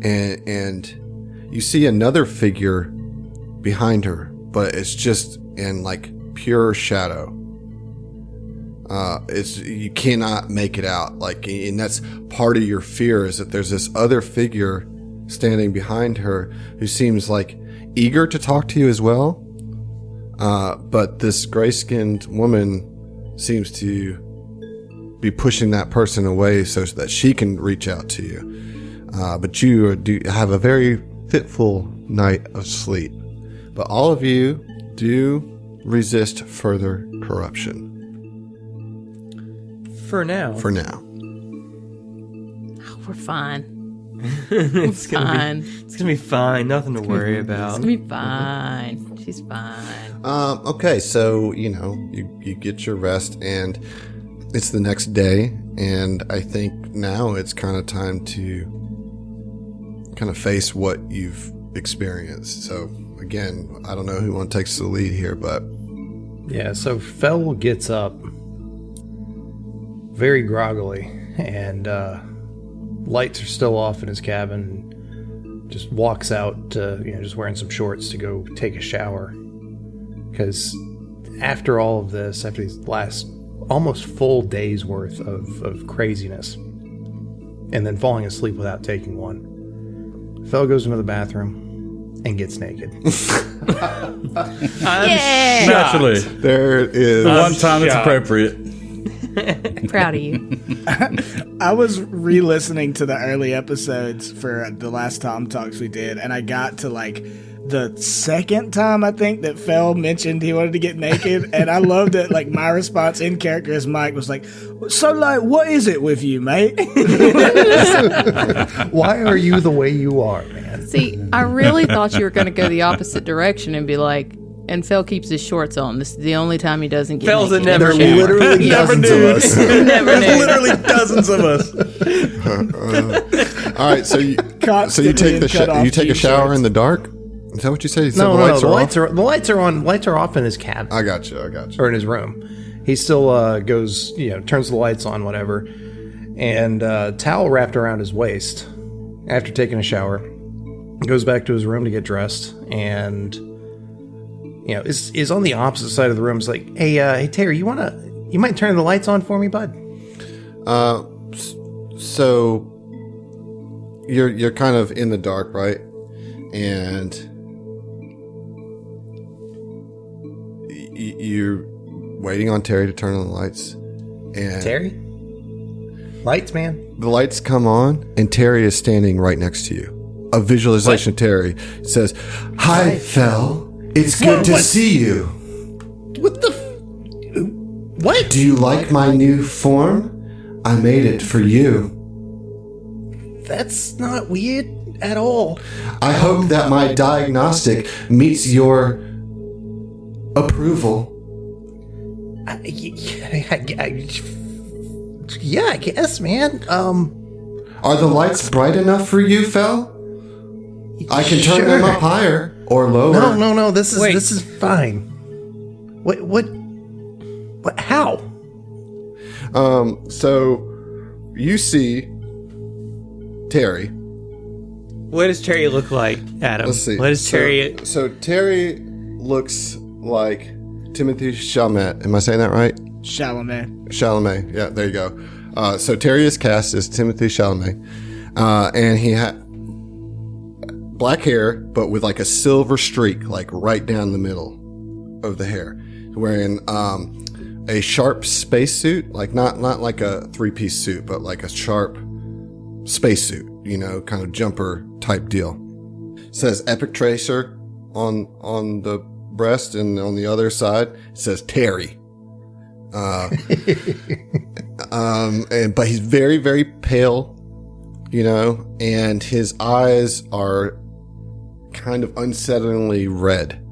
and you see another figure behind her, but it's just in like pure shadow. You cannot make it out, like, and that's part of your fear, is that there's this other figure standing behind her who seems like eager to talk to you as well. But this gray-skinned woman seems to be pushing that person away so that she can reach out to you. But you do have a very fitful night of sleep. But all of you do resist further corruption. For now. For now. Oh, we're fine. It's Fine. It's gonna be fine. Nothing to worry It's about. gonna be fine. She's fine. Okay, so, you get your rest, and it's the next day, and I think now it's kind of time to kind of face what you've experienced. So, again, I don't know who takes the lead here, but... Yeah, so Fell gets up very groggily, and lights are still off in his cabin. Just walks out, just wearing some shorts to go take a shower. Because after all of this, after these last almost full day's worth of craziness, and then falling asleep without taking one, Fell goes into the bathroom and gets naked. Yeah! Naturally. There it is. The one time it's shocked. appropriate. Proud of you. I was re-listening to the early episodes for the last Tom Talks we did, and I got to like the second time I think that Fell mentioned he wanted to get naked, and I loved it. Like my response in character as Mike was like, "So like, what is it with you, mate?" Why are you the way you are, man? See, I really thought you were going to go the opposite direction and be like, and Fell keeps his shorts on. This is the only time he doesn't get Fell's naked. a never There are knew. literally Never dozens knew. of us. Never knew. Literally dozens of us. All right, so you Constantly take in the cut-off you take a jean shower shorts. in the dark? Is that what you said? You said No, the lights are off? the lights are on. Lights are off in his cabin I got you. or in his room. He still goes, turns the lights on, whatever, and towel wrapped around his waist. After taking a shower, goes back to his room to get dressed, and is on the opposite side of the room. It's like, hey Terry, you might turn the lights on for me, bud? So you're kind of in the dark, right? And you're waiting on Terry to turn on the lights. And Terry, lights, man. the lights come on, and Terry is standing right next to you. A visualization of Terry says, "Hi, Fell. It's good to see you. What the? What? Do you like my new form? I made it for you. That's not weird at all. I hope that my diagnostic meets your approval." Yeah, I guess, man. Are the lights bright enough for you, Fell? I can turn them up higher or lower. No. This Wait. is fine. What? How? So you see Terry. What does Terry look like, Adam? Let's see. What does Terry? So Terry looks like Timothy Chalamet. Am I saying that right? Chalamet. Chalamet. Yeah, there you go. So Terry is cast as Timothy Chalamet, and he had black hair, but with like a silver streak, like right down the middle of the hair. Wearing a sharp spacesuit, like not like a three-piece suit, but like a sharp spacesuit, kind of jumper type deal. It says Epic Tracer on the breast, and on the other side it says Terry. But he's very, very pale, and his eyes are kind of unsettlingly red.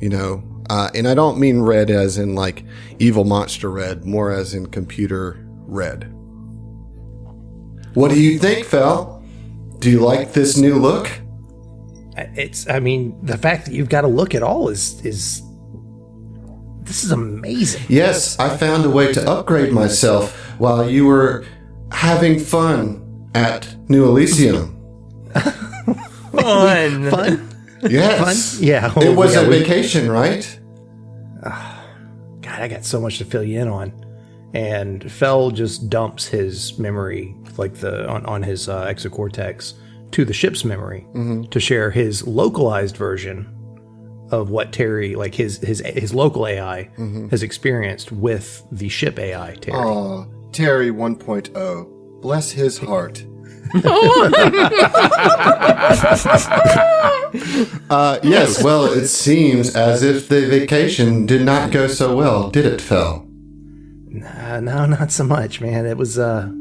And I don't mean red as in like evil monster red, more as in computer red. What do you think, Fel? Do you like this new look? The fact that you've got to look at all is this is amazing. Yes, I found a way to upgrade myself while you were having fun at New Elysium. Fun. Yes. Fun? Yeah. It was a vacation, right? God, I got so much to fill you in on. And Fel just dumps his memory, like on his exocortex, to the ship's memory to share his localized version of what Terry, like his local AI, has experienced with the ship AI, Terry. Oh, Terry 1.0. Bless his heart. Yes, well, it seems as if the vacation did not go so well, did it, Fel? No, not so much, man. It was, Well,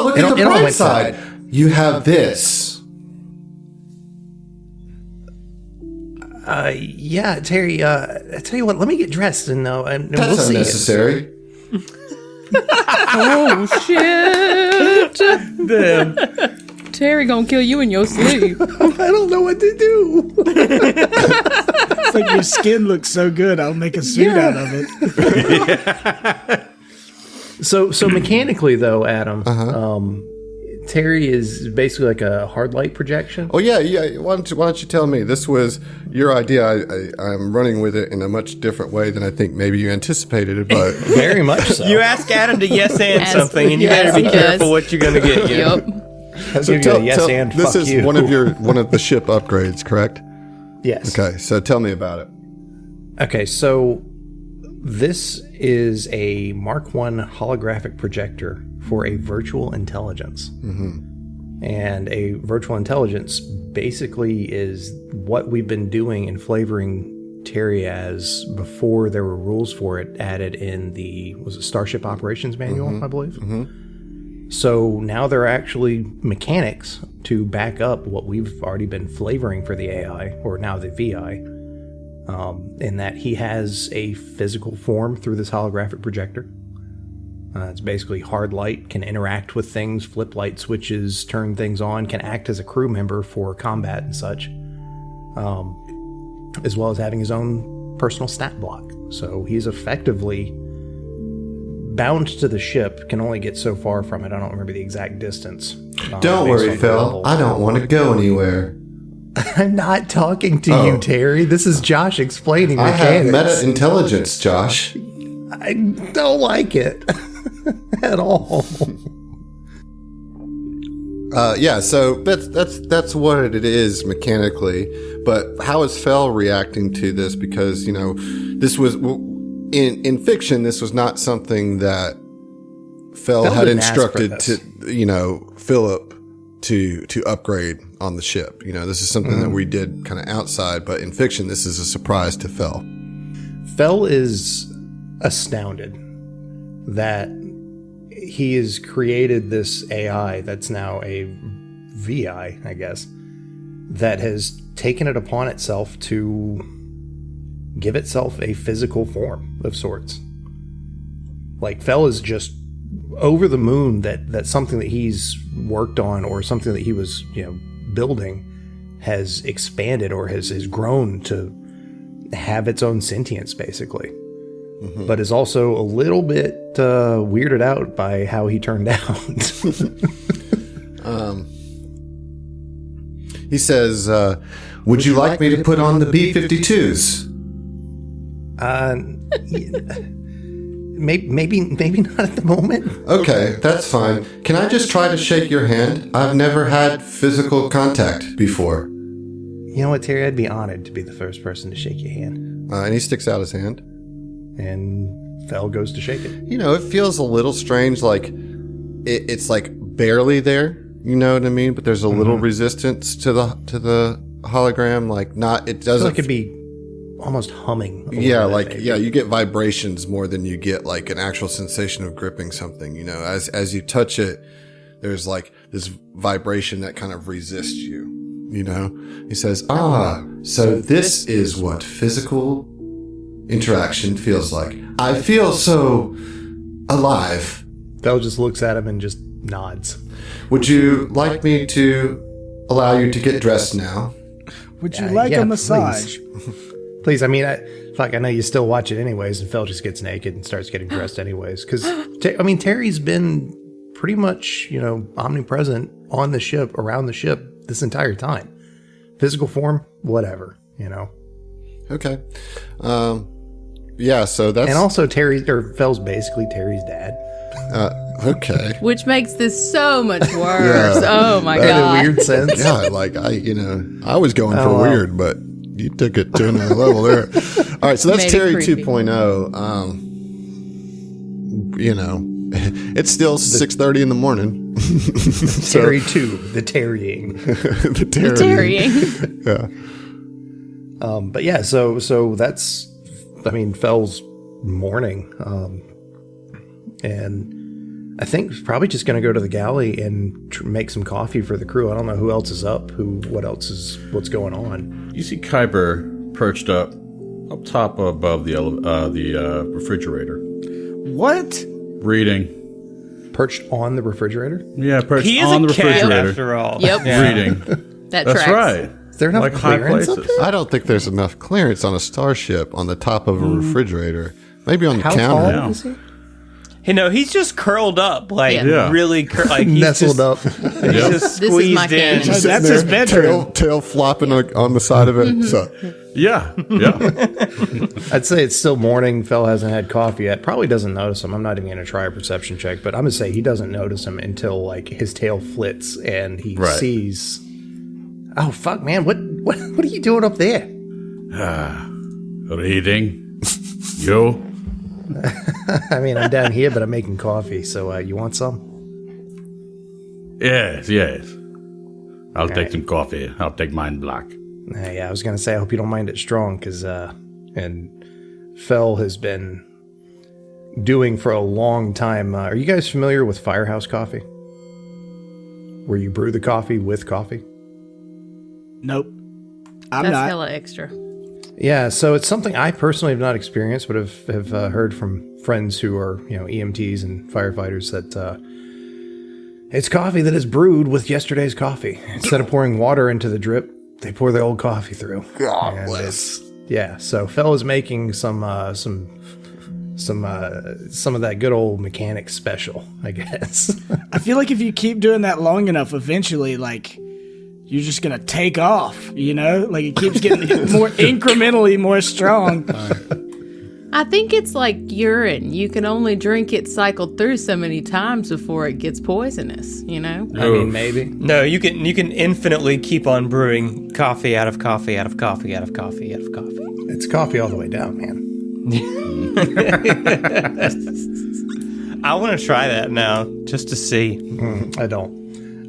look at the bright side. You have this. Yeah, Terry, I tell you what, let me get dressed and That's we'll see unnecessary. Oh, shit. Damn. Terry gonna kill you in your sleep. I don't know what to do. It's like your skin looks so good, I'll make a suit out of it. So mechanically, though, Adam, Terry is basically like a hard light projection. Oh, yeah. Why don't you tell me? This was your idea. I'm running with it in a much different way than I think maybe you anticipated it, but... Very much so. You ask Adam to yes and Yes. something, and you Yes, better be he careful does. what you're going to get. You know? Yep. I'll give you a yes and this fuck is you. one of the ship upgrades, correct? Yes. Okay, so tell me about it. Okay, so this is a Mark I holographic projector for a virtual intelligence. And a virtual intelligence basically is what we've been doing and flavoring Terry as before there were rules for it added in the Starship Operations Manual, I believe. So now there are actually mechanics to back up what we've already been flavoring for the AI, or now the VI, in that he has a physical form through this holographic projector. It's basically hard light, can interact with things, flip light switches, turn things on, can act as a crew member for combat and such, as well as having his own personal stat block. So he's effectively bound to the ship, can only get so far from it. I don't remember the exact distance. Don't based worry, on the Phil. level. I don't want to go anywhere. I'm not talking to you, Terry. This is Josh explaining I have mechanics. meta intelligence, Josh. I don't like it at all. Yeah, so that's what it is mechanically. But how is Fel reacting to this? Because this was in fiction. This was not something that Fel had didn't ask for instructed this. to Philip to upgrade on the ship. This is something that we did kind of outside, but in fiction, this is a surprise to Fel. Fel is astounded that he has created this AI that's now a VI, I guess, that has taken it upon itself to give itself a physical form of sorts. Like, Fel is just over the moon that something that he's worked on or something that he was, building has expanded or has grown to have its own sentience, basically. But is also a little bit weirded out by how he turned out. He says, "Would you like me to put on the B-52s?" Maybe not at the moment. Okay, that's fine. Can I just try to shake your hand? I've never had physical contact before. You know what, Terry? I'd be honored to be the first person to shake your hand. And he sticks out his hand. And Fel goes to shake it. It feels a little strange, like it's like barely there. You know what I mean? But there's a little resistance to the hologram. Like it doesn't. It could be almost humming. You get vibrations more than you get like an actual sensation of gripping something. As you touch it, there's like this vibration that kind of resists you. you know. He says, so this is what physical interaction feels like. I feel so alive. Fel just looks at him and just nods. Would you like me to allow you to get dressed now? Would you like a massage? Please, I mean, I know you still watch it anyways, and Fel just gets naked and starts getting dressed anyways. Because, Terry's been pretty much, omnipresent on the ship, around the ship, this entire time. Physical form, whatever, Okay. Yeah, so that's... And also Fel's basically Terry's dad. Okay. Which makes this so much worse. Oh my god. In a weird sense. Yeah, I was going for weird, but you took it to another level there. All right, so that's Maybe Terry creepy. 2.0. It's still 6:30 in the morning. Terry 2, the Terrying. The Tarrying. Yeah. But yeah, so that's, Fel's morning. And I think probably just going to go to the galley and make some coffee for the crew. I don't know who else is up, what's going on. You see Kuiper perched up top above the refrigerator, What? reading. Perched on the refrigerator? Yeah, perched He is on the a cat, refrigerator, after all. Yep. Yeah. reading. That That's tracks. right. Is there enough Like high clearance up places. there? I don't think there's enough clearance on a starship on the top of a refrigerator. Maybe on the How counter. tall Yeah. is he? He's just curled up, Yeah. really, like he's Nestled just, up. He's just This is my squeezed in. canon. Sitting That's there, his bedroom. Tail flopping on the side of it. So, Yeah. I'd say it's still morning. Fel hasn't had coffee yet. Probably doesn't notice him. I'm not even going to try a perception check, but I'm going to say he doesn't notice him until like his tail flits and he Right. sees. Oh fuck, man! What are you doing up there? Reading. You. I'm down here, but I'm making coffee. So you want some? Yes. I'll take some coffee. I'll take mine black. Yeah, I was going to say I hope you don't mind it strong, because and Fel has been doing for a long time. Are you guys familiar with Firehouse Coffee? Where you brew the coffee with coffee? Nope. I'm That's not. hella extra. Yeah, so it's something I personally have not experienced, but have heard from friends who are EMTs and firefighters that it's coffee that is brewed with yesterday's coffee. Instead of pouring water into the drip, they pour the old coffee through. God bless. Yeah, so Fel is making some of that good old mechanic special, I guess. I feel like if you keep doing that long enough, eventually, like, you're just gonna take off, Like, it keeps getting more incrementally more strong. I think it's like urine. You can only drink it cycled through so many times before it gets poisonous, I mean, maybe. No, you can infinitely keep on brewing coffee out of coffee out of coffee out of coffee out of coffee. It's coffee all the way down, man. I want to try that now just to see. I don't.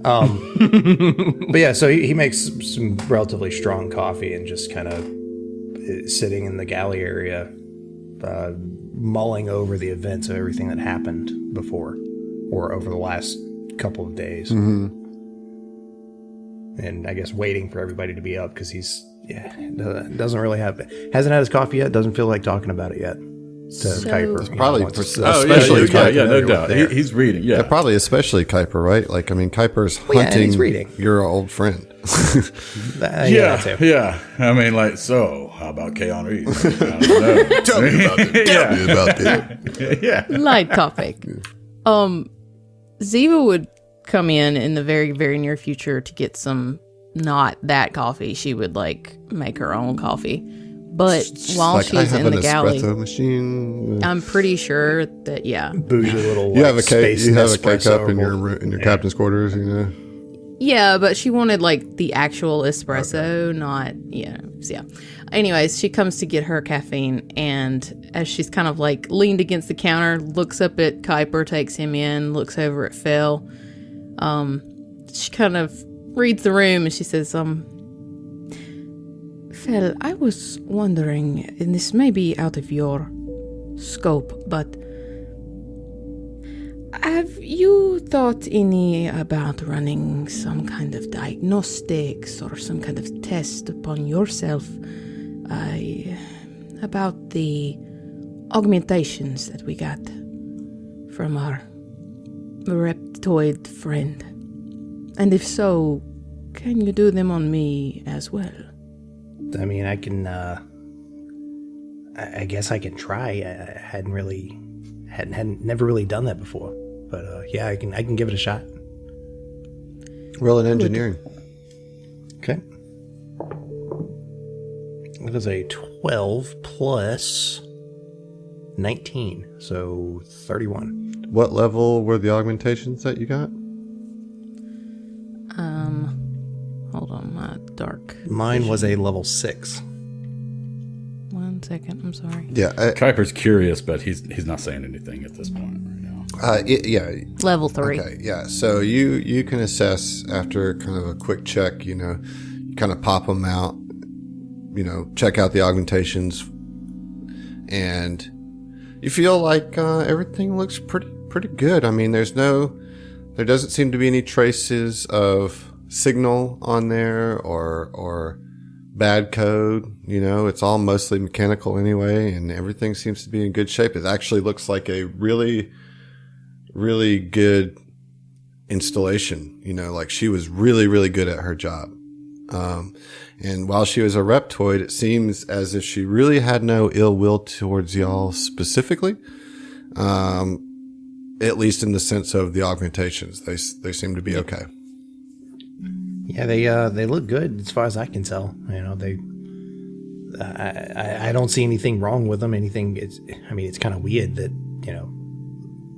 But yeah, so he makes some relatively strong coffee and just kind of sitting in the galley area, mulling over the events of everything that happened before or over the last couple of days. Mm-hmm. And I guess waiting for everybody to be up because doesn't really hasn't had his coffee yet, doesn't feel like talking about it yet. To Kuiper. Probably Especially Kuiper. no doubt. He's reading. Yeah. Yeah, probably especially Kuiper, right? Like, I mean, Kuiper's Well, yeah, and hunting he's reading. your old friend. that too. Yeah. I mean, like, so how about Keanu Reeves? I don't know. Tell me about it. Tell me about it. Yeah. Light topic. Ziva would come in the very, very near future to get some not that coffee. She would like make her own coffee. But while Like, I she's have in an the galley, espresso machine. I'm pretty sure that, Bougie little. You have a cake. space You have a cake Nespresso up in your captain's quarters. Yeah, but she wanted like the actual espresso, not, so yeah. Anyways, she comes to get her caffeine, and as she's kind of like leaned against the counter, looks up at Kuiper, takes him in, looks over at Fel. She kind of reads the room and she says, Fel, I was wondering, and this may be out of your scope, but have you thought any about running some kind of diagnostics or some kind of test upon yourself about the augmentations that we got from our reptoid friend? And if so, can you do them on me as well? I mean, I can, I guess I can try. I hadn't never really done that before. But, yeah, I can give it a shot. Roll an engineering. Okay. That is a 12 plus 19, so 31. What level were the augmentations that you got? Hold on, my dark. Mine was a level 6. 1 second, I'm sorry. Yeah. Kuiper's curious, but he's not saying anything at this point right now. Yeah. Level 3. Okay, yeah. So you can assess after kind of a quick check, you kind of pop them out, check out the augmentations, and you feel like everything looks pretty good. I mean, there doesn't seem to be any traces of signal on there or bad code. It's all mostly mechanical anyway, and everything seems to be in good shape. It actually looks like a really, really good installation. Like she was really, really good at her job. And while she was a reptoid, it seems as if she really had no ill will towards y'all specifically. At least in the sense of the augmentations, they seem to be okay. Yeah, they look good as far as I can tell. I don't see anything wrong with them. It's kind of weird that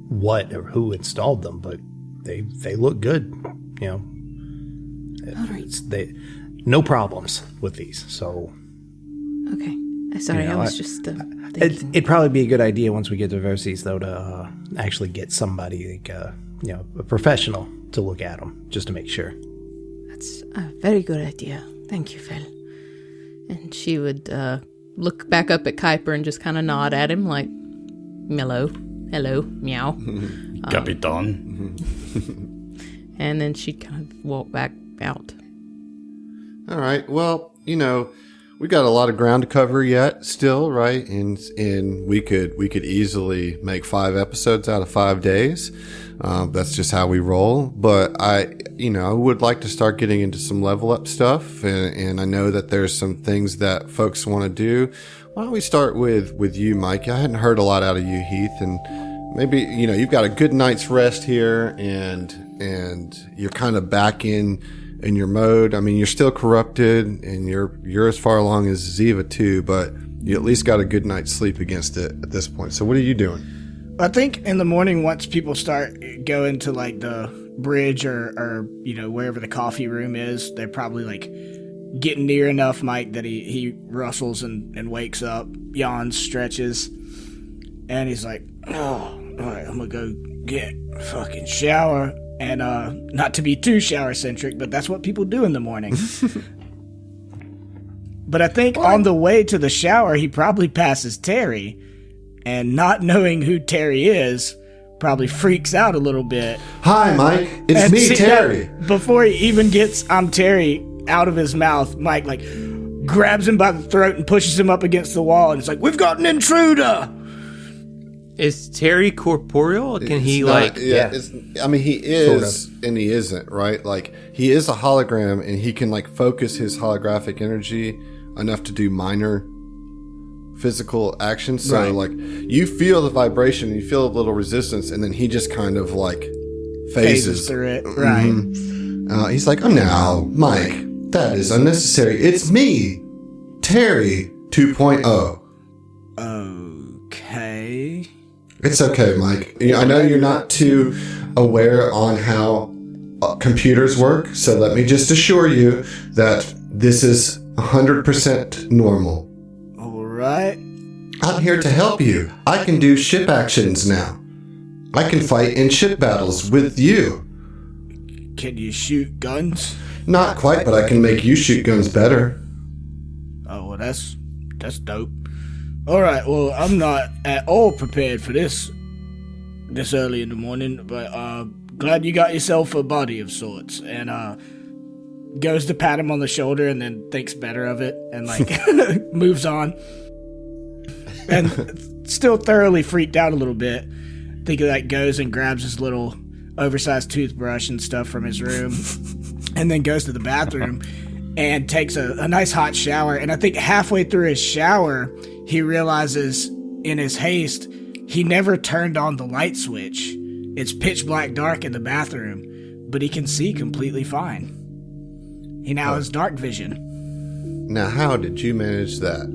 what or who installed them, but they look good. All right. No problems with these. So Okay. Sorry, I was just thinking. it'd probably be a good idea once we get to Verces, though, to actually get somebody like a professional to look at them just to make sure. That's a very good idea. Thank you, Phil. And she would look back up at Kuiper and just kind of nod at him like, hello, meow. Capitan. And then she'd kind of walk back out. All right. Well, we got a lot of ground to cover yet still, right? And we could easily make 5 episodes out of 5 days. That's just how we roll. But I would like to start getting into some level up stuff. And I know that there's some things that folks want to do. Why don't we start with you, Mike? I hadn't heard a lot out of you, Heath. And maybe, you've got a good night's rest here and you're kind of back in your mode. I mean, you're still corrupted and you're as far along as Ziva too, but you at least got a good night's sleep against it at this point. So what are you doing? I think in the morning, once people start going to like the bridge or wherever the coffee room is, they're probably like getting near enough Mike that he rustles and wakes up, yawns, stretches, and he's like, oh, all right, I'm gonna go get a fucking shower. And not to be too shower-centric, but that's what people do in the morning. But I think on the way to the shower, he probably passes Terry. And not knowing who Terry is, probably freaks out a little bit. Hi, Mike. It's me, Terry. Before he even gets "I'm Terry" out of his mouth, Mike grabs him by the throat and pushes him up against the wall. And it's like, we've got an intruder! Is Terry corporeal? Can he he is and he isn't, right? Like, he is a hologram and he can focus his holographic energy enough to do minor physical actions. So Right. you feel the vibration, you feel a little resistance, and then he just kind of phases Through it, right. He's like, oh, now, Mike, that is unnecessary. It's me, Terry 2.0. Okay. It's okay, Mike. I know you're not too aware on how computers work, so let me just assure you that this is 100% normal. All right. I'm here to help you. I can do ship actions now. I can fight in ship battles with you. Can you shoot guns? Not quite, but I can make you shoot guns better. Oh, well, that's dope. All right, well, I'm not at all prepared for this this early in the morning, but glad you got yourself a body of sorts. And goes to pat him on the shoulder and then thinks better of it and like moves on. And still thoroughly freaked out a little bit. I think he like goes and grabs his little oversized toothbrush and stuff from his room and then goes to the bathroom and takes a nice hot shower. And I think halfway through his shower, he realizes in his haste, he never turned on the light switch. It's pitch black dark in the bathroom, but he can see completely fine. He now has dark vision. Now, how did you manage that?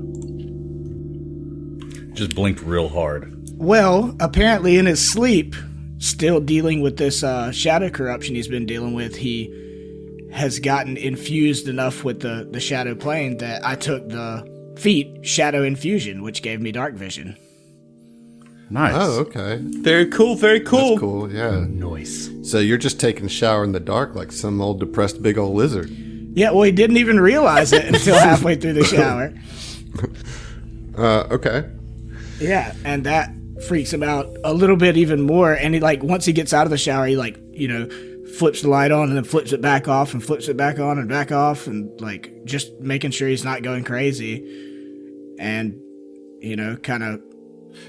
Just blinked real hard. Well, apparently in his sleep, still dealing with this shadow corruption he's been dealing with, he has gotten infused enough with the shadow plane that I took the feat shadow infusion, which gave me dark vision. Nice. Oh, okay. Very cool, very cool. That's cool, yeah. Nice. So you're just taking a shower in the dark like some old depressed big old lizard. Yeah, well, he didn't even realize it until halfway through the shower. Okay. Yeah, and that freaks him out a little bit even more. And he like once he gets out of the shower, he like, you know, flips the light on and then flips it back off and flips it back on and back off and like just making sure he's not going crazy. And, you know, kind of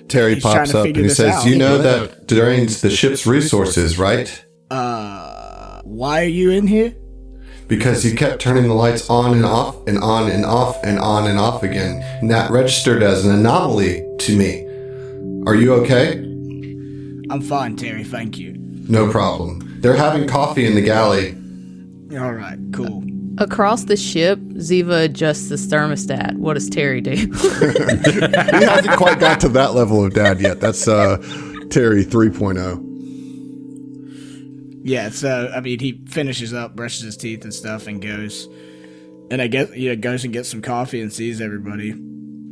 Terry he's trying pops to up figure and he this says, out. "You know that drains the ship's resources, right? why are you in here? Because you kept turning the lights on and off and on and off and on and off again. And that registered as an anomaly to me. Are you okay?" I'm fine, Terry, thank you. No problem. They're having coffee in the galley. All right, cool. Across the ship, Ziva adjusts the thermostat. What does Terry do? He hasn't quite got to that level of dad yet. That's Terry 3.0. Yeah, so, I mean, he finishes up, brushes his teeth and stuff, and goes. And I guess, goes and gets some coffee and sees everybody.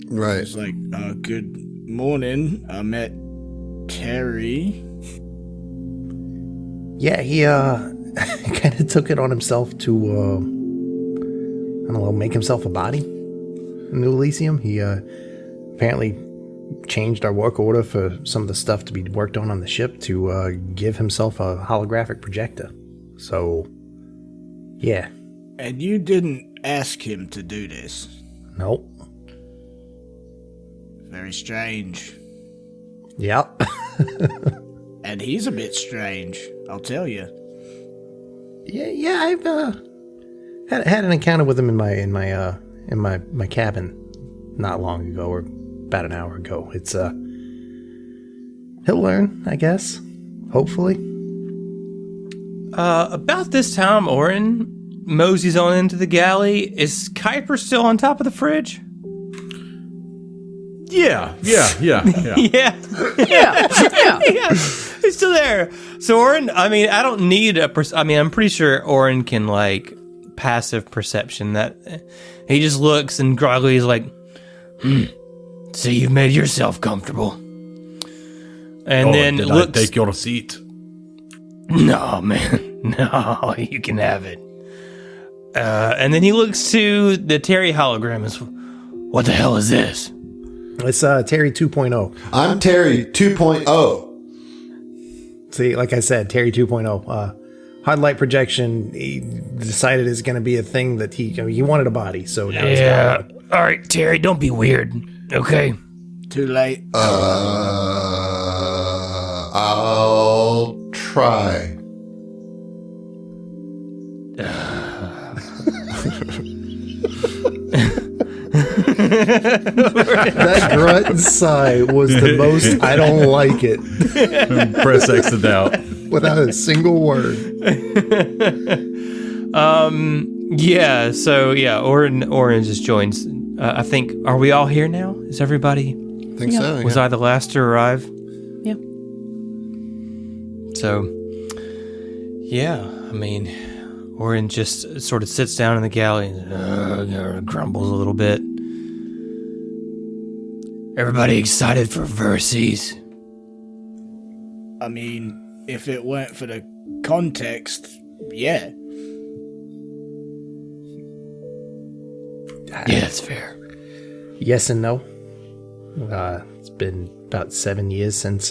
Right. It's like, good morning. I met Terry. Yeah, he kind of took it on himself to, I don't know, make himself a body in New Elysium. He apparently changed our work order for some of the stuff to be worked on the ship to give himself a holographic projector. So, yeah. And you didn't ask him to do this. Nope. Very strange. Yep. And he's a bit strange, I'll tell you. Yeah, I've had an encounter with him in my cabin not long ago, or about an hour ago. It's he'll learn, I guess. Hopefully. About this time, Orin moseys on into the galley. Is Kuiper still on top of the fridge? Yeah. Yeah. He's still there. So Orin, I mean, I don't need I'm pretty sure Orin can like passive perception that he just looks and groggily is like, so you've made yourself comfortable. And then did looks, I take your seat? no, man, no, you can have it. And then he looks to the Terry hologram and says, what the hell is this? It's Terry 2.0. I'm Terry 2.0. See, like I said, Terry 2.0. Hard light projection, he decided is going to be a thing that he wanted a body, so now he's got one. All right, Terry, don't be weird, okay? Too late. I'll try. That grunt and sigh was the most I don't like it. Press exit out. Without a single word. Yeah, so yeah, Orin just joins. I think, are we all here now? Is everybody? I think so. Was yeah. I the last to arrive? Yeah. So, yeah, I mean, Orin just sort of sits down in the galley and grumbles a little bit. Everybody excited for Verses? I mean, if it weren't for the context, yeah. Yeah, that's fair. Yes and no. It's been about 7 years since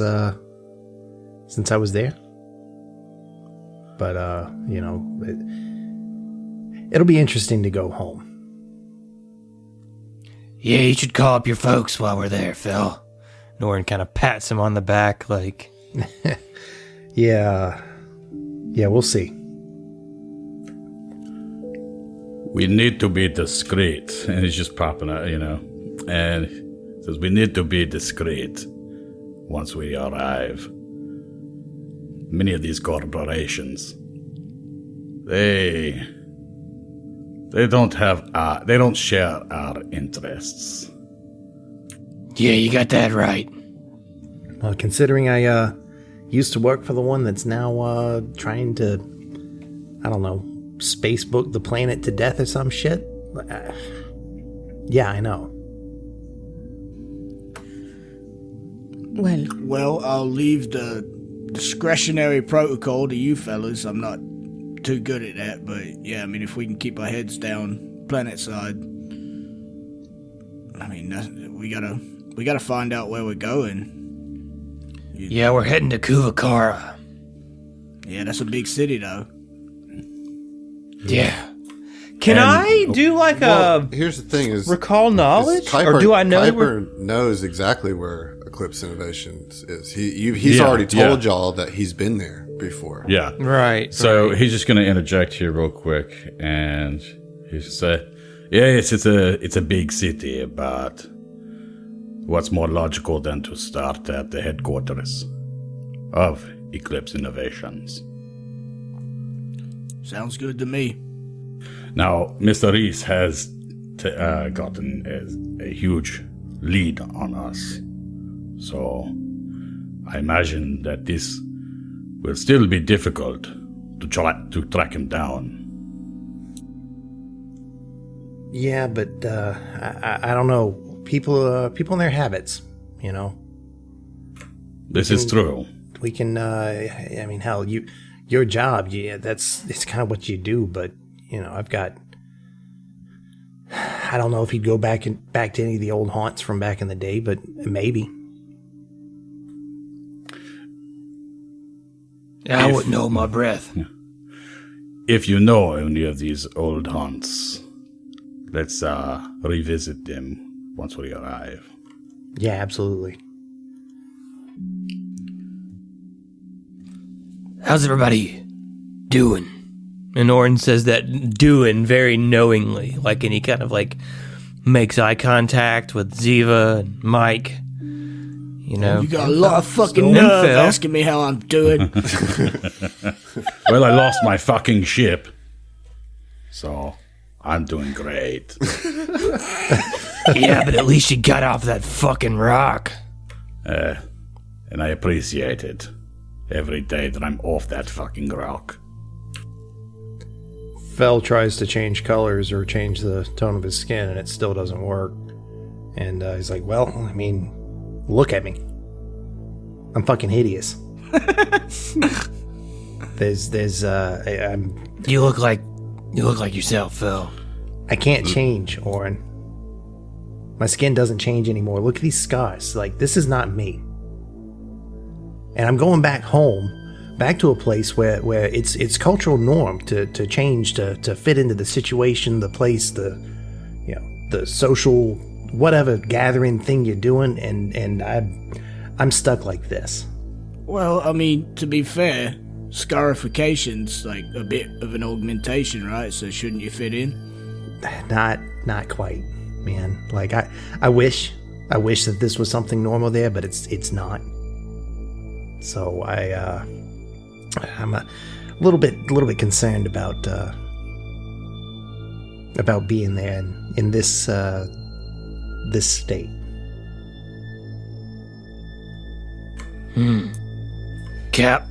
since I was there. But, it'll be interesting to go home. Yeah, you should call up your folks while we're there, Phil. Norrin kind of pats him on the back, like... Yeah, we'll see. We need to be discreet. And he's just popping out, and says we need to be discreet once we arrive. Many of these corporations, they don't share our interests. Yeah, you got that right. Well, considering I used to work for the one that's now trying to, I don't know, space book the planet to death or some shit. Yeah, I know. Well, I'll leave the discretionary protocol to you fellas. I'm not too good at that, but yeah, I mean, if we can keep our heads down planet side, I mean, we gotta find out where we're going. Yeah, we're heading to Kuvakara. Yeah, that's a big city, though. Yeah. Can I do like here's the thing: is recall knowledge, Kuiper, or do I know? Kuiper knows exactly where Eclipse Innovations is. He's already told y'all that he's been there before. Yeah. Right. So he's just going to interject here real quick, and he said, "Yes, it's a big city, but what's more logical than to start at the headquarters of Eclipse Innovations?" Sounds good to me. Now, Mr. Reese has gotten a huge lead on us, so I imagine that this will still be difficult to track him down. Yeah, but I don't know. People and their habits, This is true. We can. I mean, hell, your job. Yeah, it's kind of what you do. But I've got. I don't know if he'd go back to any of the old haunts from back in the day, but maybe. I wouldn't hold my breath. If you know any of these old haunts, let's revisit them once we arrive. Yeah, absolutely. How's everybody doing? And Orin says that doing very knowingly, and he kind of makes eye contact with Ziva and Mike. You got a lot of fucking nerve asking me how I'm doing. Well, I lost my fucking ship, so I'm doing great. Yeah, but at least you got off that fucking rock. And I appreciate it every day that I'm off that fucking rock. Fel tries to change colors or change the tone of his skin, and it still doesn't work. And he's like, "Well, I mean, look at me. I'm fucking hideous." You look like yourself, Phil. I can't change, Orin. My skin doesn't change anymore. Look at these scars. This is not me. And I'm going back home, back to a place where it's cultural norm to change to fit into the situation, the place, the social whatever gathering thing you're doing, and I'm stuck like this. Well, I mean, to be fair, scarification's a bit of an augmentation, right? So shouldn't you fit in? Not quite, man. I wish that this was something normal there, but it's not. So I'm a little bit concerned about being there in this state. Cap.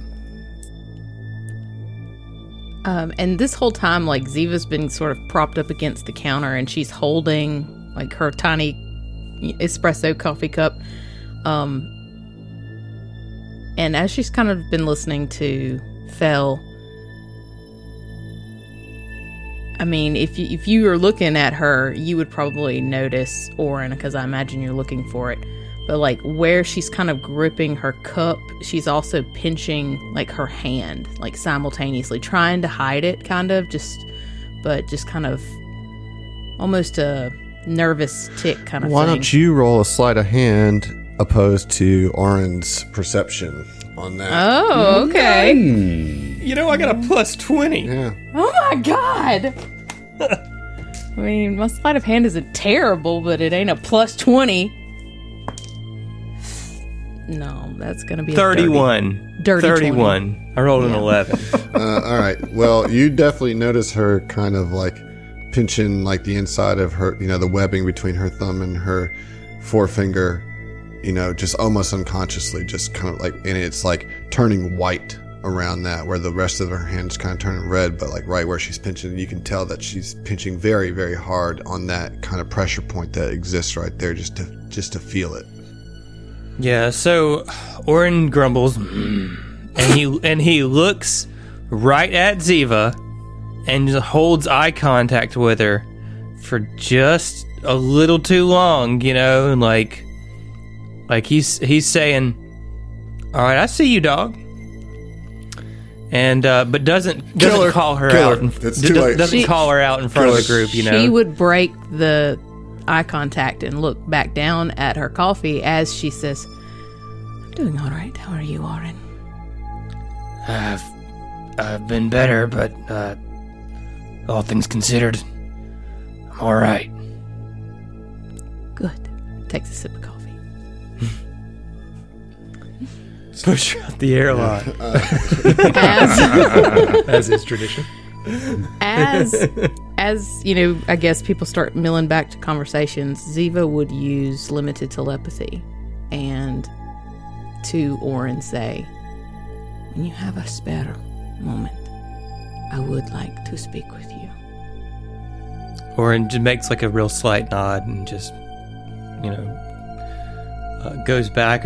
And this whole time, Ziva's been sort of propped up against the counter, and she's holding her tiny espresso coffee cup. And as she's kind of been listening to Fel, I mean, if you were looking at her, you would probably notice Orin, because I imagine you're looking for it. but like where she's kind of gripping her cup, she's also pinching like her hand, like simultaneously, trying to hide it, kind of just kind of almost a nervous tick kind of Why thing. don't you roll a sleight of hand opposed to Oren's perception on that? Oh, okay. You know, I got a plus 20. Yeah. Oh my god! I mean, my sleight of hand isn't terrible, but it ain't a plus 20. No, that's gonna be 31. Dirty 31. I rolled an 11. All right. Well, you definitely notice her kind of like pinching like the inside of her, the webbing between her thumb and her forefinger, just almost unconsciously, just kind of like, and it's like turning white around that, where the rest of her hand's kind of turning red, but like right where she's pinching, you can tell that she's pinching very, very hard on that kind of pressure point that exists right there, just to feel it. Yeah, so Oren grumbles, and he looks right at Ziva and just holds eye contact with her for just a little too long, like he's saying, "All right, I see you, dog," and but doesn't call her out. It's too late. Doesn't call her out in front of the group, She would break the eye contact and look back down at her coffee as she says, "I'm doing all right. How are you, Oren?" I've been better, but all things considered, I'm all right. Good. Takes a sip of coffee. Push her out the airlock. As is tradition. As I guess people start milling back to conversations, Ziva would use limited telepathy and to Oren say, "When you have a spare moment, I would like to speak with you." Oren just makes like a real slight nod and just, goes back.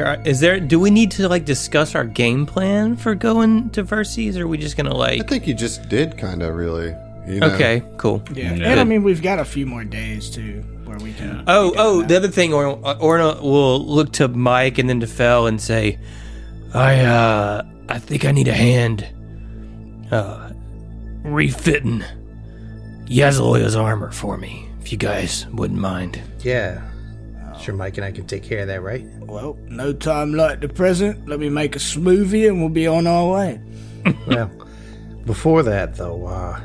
Do we need to like discuss our game plan for going to Verces, or are we just gonna I think you just did kind of really. Okay, cool. Yeah, Yeah. and I mean we've got a few more days too where we can. The other thing, Oren will look to Mike and then to Fel and say, I think I need a hand refitting Yazaloya's armor for me, if you guys wouldn't mind. Yeah. Sure, Mike and I can take care of that, right? Well, no time like the present. Let me make a smoothie and we'll be on our way. Well, before that, though,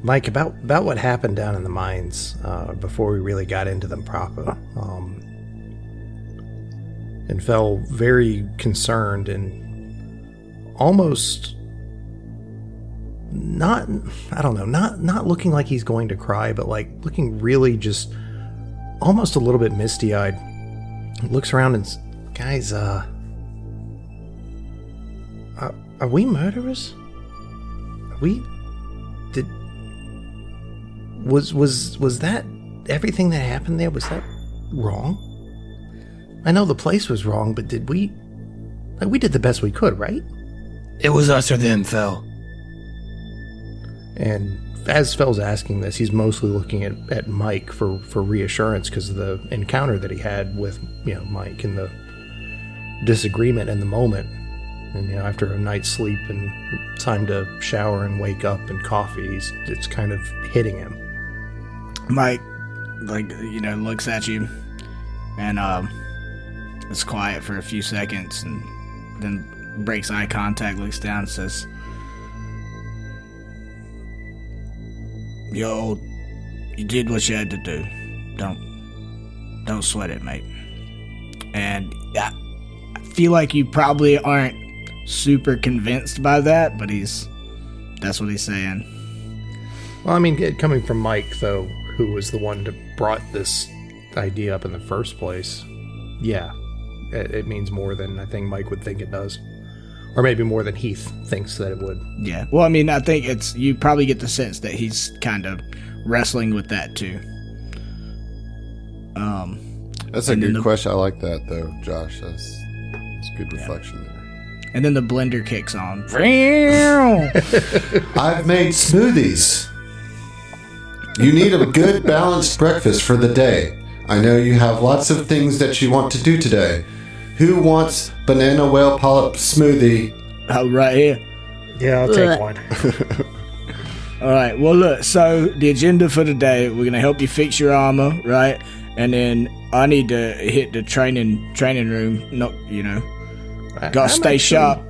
Mike, about what happened down in the mines before we really got into them proper, and felt very concerned and almost not looking like he's going to cry, but like looking really just almost a little bit misty-eyed. Looks around and, guys, are we murderers? Was that everything that happened there? Was that wrong? I know the place was wrong, but did we did the best we could, right? It was us or them, Fel. And as Fel's asking this, he's mostly looking at Mike for reassurance because of the encounter that he had with Mike and the disagreement in the moment. And after a night's sleep and time to shower and wake up and coffee, it's kind of hitting him. Mike, looks at you and it's quiet for a few seconds and then breaks eye contact, looks down and says, "Yo, you did what you had to do. Don't sweat it, mate." And I feel like you probably aren't super convinced by that, but that's what he's saying. Well, I mean, coming from Mike, though, who was the one that brought this idea up in the first place, yeah, it means more than I think Mike would think it does. Or maybe more than Heath thinks that it would. Yeah. Well, I mean, I think you probably get the sense that he's kind of wrestling with that too. That's a good question. I like that though, Josh. That's good reflection there. And then the blender kicks on. I've made smoothies. You need a good balanced breakfast for the day. I know you have lots of things that you want to do today. Who wants banana whale polyp smoothie? Oh, right here. Yeah, I'll take one. All right. Well, look. So the agenda for today, we're gonna help you fix your armor, right? And then I need to hit the training room. Not, gotta stay sharp. I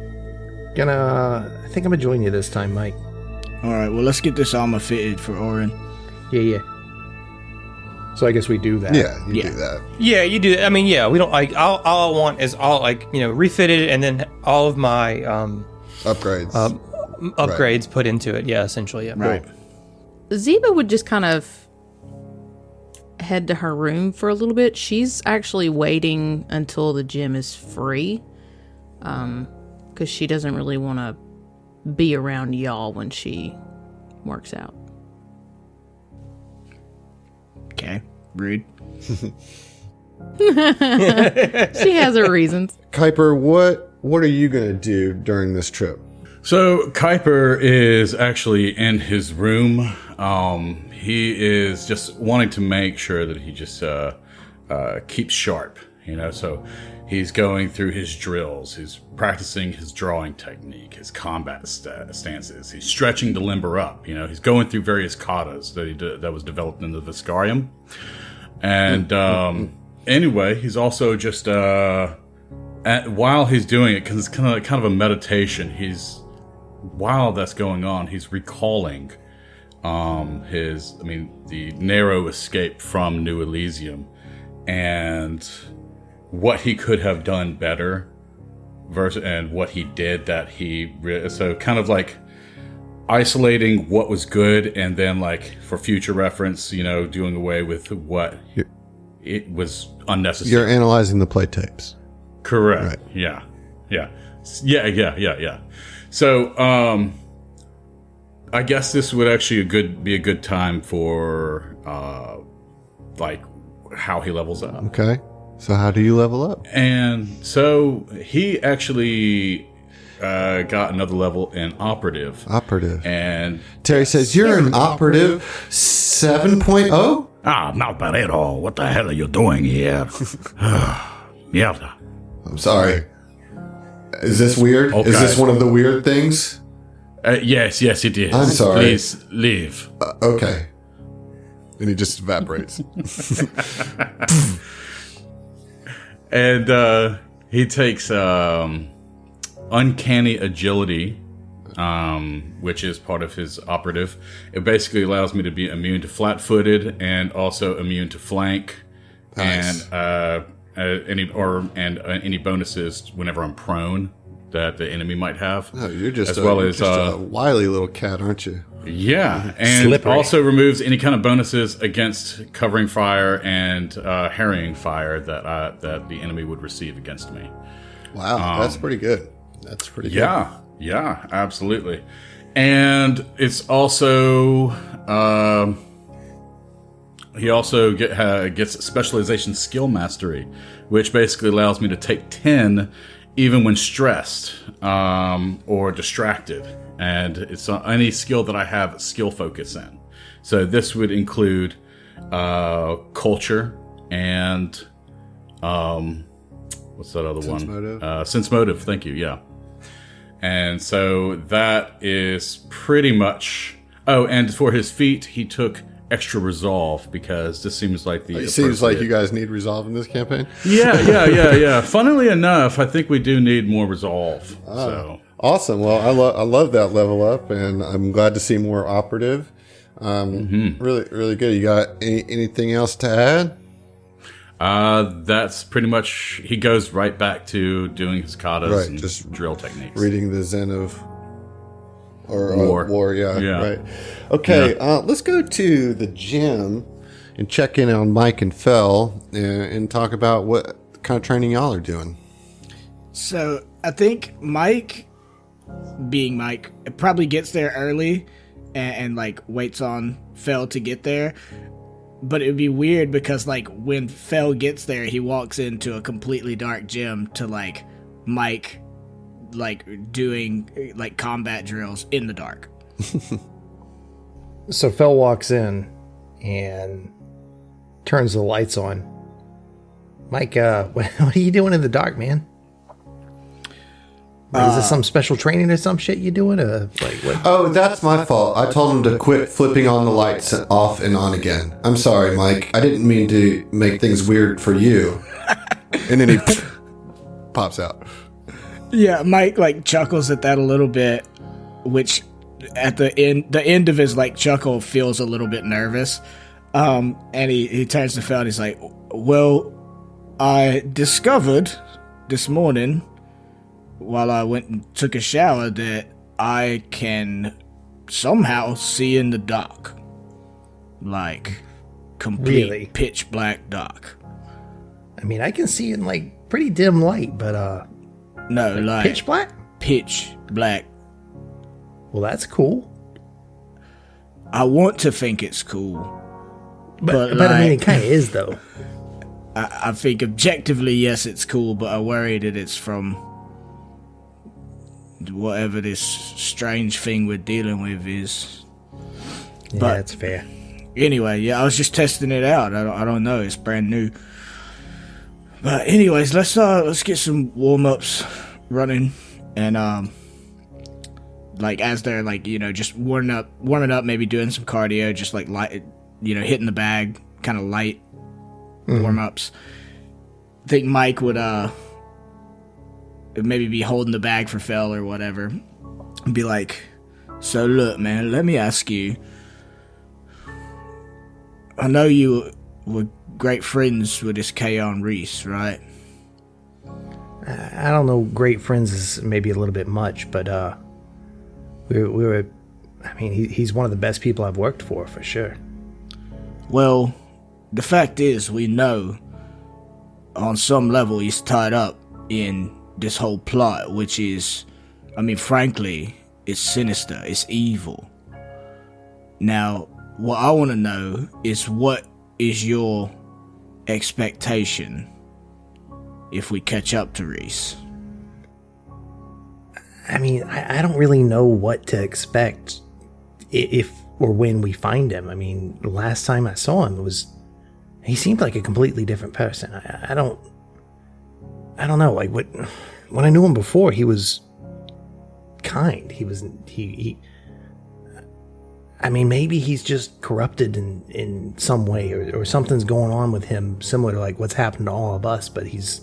think I'm gonna join you this time, Mike. All right. Well, let's get this armor fitted for Orin. Yeah. So I guess we do that. Yeah, you do that. Yeah, you do. I mean, yeah, we don't like. All I want is refitted, and then all of my Upgrades. upgrades put into it. Yeah, essentially. Yeah. Right. Ziva would just kind of head to her room for a little bit. She's actually waiting until the gym is free, because she doesn't really want to be around y'all when she works out. Okay. Rude. She has her reasons. Kuiper, what are you going to do during this trip? So Kuiper is actually in his room. He is just wanting to make sure that he just keeps sharp, so he's going through his drills. He's practicing his drawing technique, his combat stances. He's stretching to limber up. He's going through various katas that was developed in the Viscarium. And anyway, he's also just while he's doing it, because it's kind of a meditation. While that's going on, he's recalling the narrow escape from New Elysium and what he could have done better and what he did so kind of like isolating what was good, and then like for future reference, doing away with what it was unnecessary. You're analyzing the play tapes. Correct. Right. Yeah. So, I guess this would actually be a good time for like how he levels up. Okay. So how do you level up? And so he actually got another level in operative. And Terry says, you're an operative 7.0? not bad at all. What the hell are you doing here? Yeah. I'm sorry. Is this weird? Okay. Is this one of the weird things? Yes, it is. I'm sorry. Please leave. Okay. And he just evaporates. And he takes uncanny agility, which is part of his operative. It basically allows me to be immune to flat-footed and also immune to flank, Nice. and any bonuses whenever I'm prone that the enemy might have. Oh, you're just a a wily little cat, aren't you? Yeah, and Slippery. also removes any kind of bonuses against covering fire and harrying fire that the enemy would receive against me. Wow, that's pretty good. That's pretty good. Yeah, absolutely. And it's also he also gets specialization skill mastery, which basically allows me to take 10 even when stressed or distracted. And it's any skill that I have skill focus in. So this would include culture and what's that other Sense one? motive. Sense motive. Thank you. Yeah. And so that is pretty much. Oh, and for his feat, he took extra resolve because this seems like the. It seems like you guys need resolve in this campaign. Yeah. Funnily enough, I think we do need more resolve. So. Awesome. Well, I love that level up, and I'm glad to see more operative. Really, really good. You got anything else to add? That's pretty much. He goes right back to doing his katas and just drill techniques. Reading the Zen of War. War. Yeah. Yeah. Right. Okay. Let's go to the gym and check in on Mike and Fel and talk about what kind of training y'all are doing. So I think Mike, being Mike, probably gets there early and like waits on Fel to get there. But it would be weird because like when Fel gets there, he walks into a completely dark gym to like Mike like doing like combat drills in the dark. So Fel walks in, and turns the lights on. Mike, what are you doing in the dark, man? Is this some special training or some shit you doing? What? Oh, that's my fault. I told him to quit flipping on the lights off and on again. I'm sorry, Mike. I didn't mean to make things weird for you. And then he pops out. Yeah, Mike like chuckles at that a little bit, which at the end of his like chuckle feels a little bit nervous. And he turns to Phil and he's like, well, I discovered this morning while I went and took a shower that I can somehow see in the dark. Like, complete Really? pitch black dark. I mean, I can see in like pretty dim light, but No, like pitch black? pitch black. Well, that's cool. I want to think it's cool. But like, I mean, it kind of is, though. I think objectively, yes, it's cool, but I worry that it's from whatever this strange thing we're dealing with is. Yeah, But- that's fair. Anyway, yeah, I was just testing it out. I don't know. It's brand new. But anyways, let's get some warm-ups running, and like as they're like just warming up, maybe doing some cardio, just like light, hitting the bag, kind of light warm-ups. I think Mike would maybe be holding the bag for Phil or whatever, and be like, "So look, man, let me ask you. I know you were great friends with this Kaon Reese, right?" I don't know. Great friends is maybe a little bit much, but we were. I mean, he's one of the best people I've worked for sure. Well, the fact is, we know on some level he's tied up in this whole plot, which is, I mean, frankly, it's sinister, it's evil. Now, what I want to know is, what is your expectation if we catch up to Reese? I mean, I don't really know what to expect if or when we find him. I mean, the last time I saw him, he seemed like a completely different person. I don't know. Like when I knew him before, he was kind. I mean, maybe he's just corrupted in some way, or something's going on with him similar to like what's happened to all of us, but he's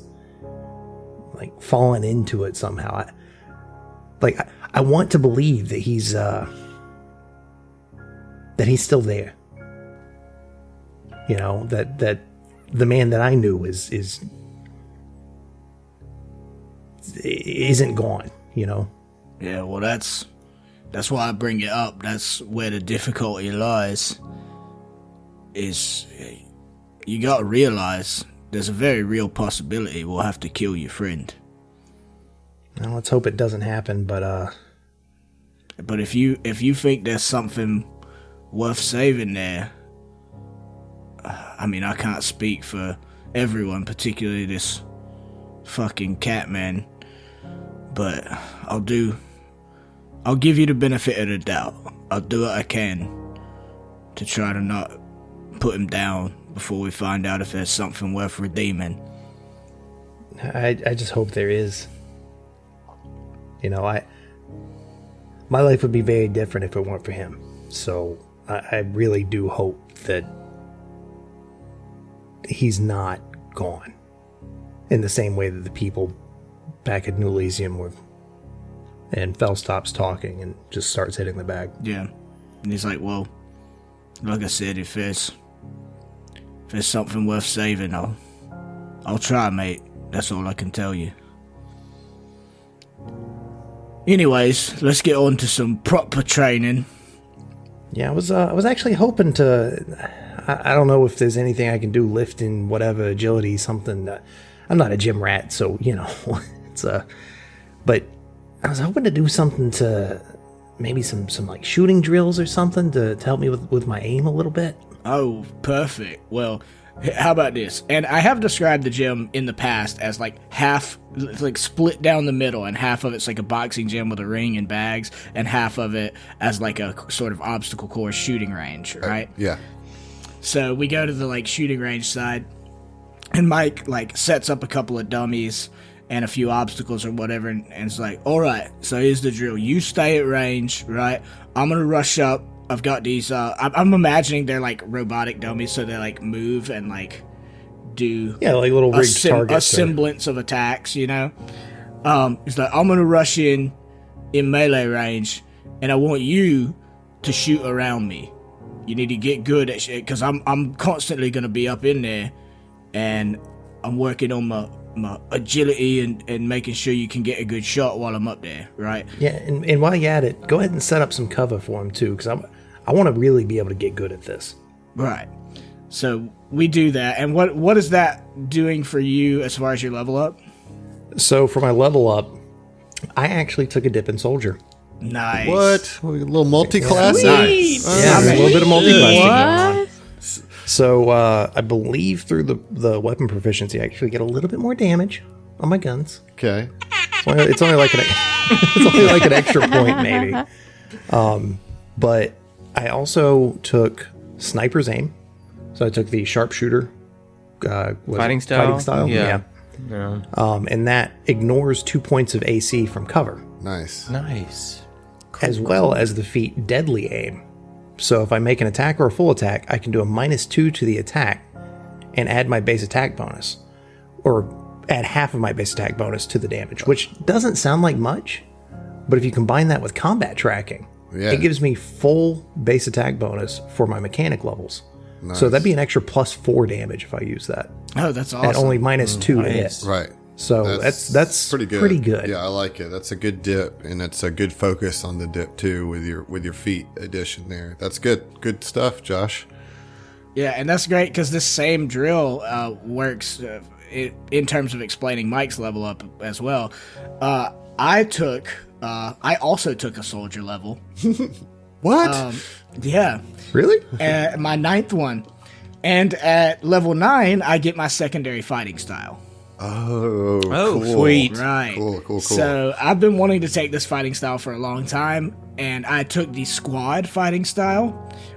like fallen into it somehow. I want to believe that he's still there. That the man that I knew isn't gone, Yeah, well, that's why I bring it up. That's where the difficulty lies. Is you gotta realize there's a very real possibility we'll have to kill your friend. Well, let's hope it doesn't happen, but if you think there's something worth saving there, I mean, I can't speak for everyone, particularly this fucking cat man, but I'll give you the benefit of the doubt. I'll do what I can to try to not put him down before we find out if there's something worth redeeming. I just hope there is. My life would be very different if it weren't for him. So I really do hope that he's not gone in the same way that the people back at New Elysium were. And Fel stops talking and just starts hitting the bag. Yeah. And he's like, well, like I said, if there's something worth saving, I'll try, mate. That's all I can tell you. Anyways, let's get on to some proper training. Yeah, I was actually hoping to. I don't know if there's anything I can do, lifting, whatever, agility, something. I'm not a gym rat, so it's but I was hoping to do something to maybe some like shooting drills or something to help me with my aim a little bit. Oh, perfect. Well, how about this? And I have described the gym in the past as like half, like split down the middle, and half of it's like a boxing gym with a ring and bags, and half of it as like a sort of obstacle course shooting range, right? Yeah. So we go to the like shooting range side, and Mike like sets up a couple of dummies and a few obstacles or whatever, and it's like, all right, so here's the drill. You stay at range, right? I'm gonna rush up. I've got these. I'm imagining they're like robotic dummies, so they like move and like do like little rigged targets, a semblance of attacks. You know, it's like I'm gonna rush in melee range, and I want you to shoot around me. You need to get good at shit because I'm constantly gonna be up in there, and I'm working on my agility and making sure you can get a good shot while I'm up there, right? Yeah, and while you're at it, go ahead and set up some cover for him too, because I want to really be able to get good at this. Right. So we do that, and what is that doing for you as far as your level up? So for my level up, I actually took a dip in soldier. Nice. What? A little multi-class? Sweet. Yeah, a little bit of multi-classing going on. What? So I believe through the weapon proficiency, I actually get a little bit more damage on my guns. Okay. It's only like an extra point maybe. But I also took sniper's aim. So I took the sharpshooter Fighting style? Yeah. And that ignores 2 points of AC from cover, Nice. as well as the feat deadly aim. So if I make an attack or a full attack, I can do a -2 to the attack and add my base attack bonus, or add half of my base attack bonus to the damage, which doesn't sound like much, but if you combine that with combat tracking, it gives me full base attack bonus for my mechanic levels. Nice. So that'd be an extra +4 damage if I use that. Oh, that's awesome. At only -2 to hit. Right. So that's pretty good. Yeah, Yeah, I like it. That's a good dip, and it's a good focus on the dip too with your feet addition there. That's good. Good stuff, Josh. Yeah, and that's great because this same drill works in terms of explaining Mike's level up as well. I also took a soldier level. What? Yeah. really? My 9th one. And at level 9, I get my secondary fighting style. Oh, cool. Sweet. Right. Cool. So I've been wanting to take this fighting style for a long time, and I took the squad fighting style,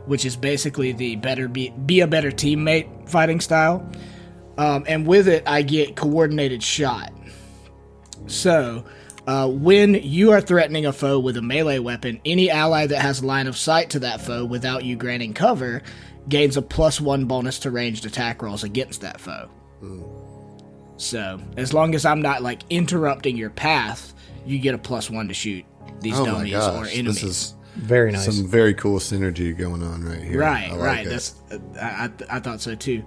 which is basically the be a better teammate fighting style. And with it, I get coordinated shot. So when you are threatening a foe with a melee weapon, any ally that has line of sight to that foe without you granting cover gains a +1 bonus to ranged attack rolls against that foe. So, as long as I'm not, like, interrupting your path, you get a +1 to shoot these dummies or enemies. This is Very nice. some very cool synergy going on right here. Right, I like right. it. That's I thought so too.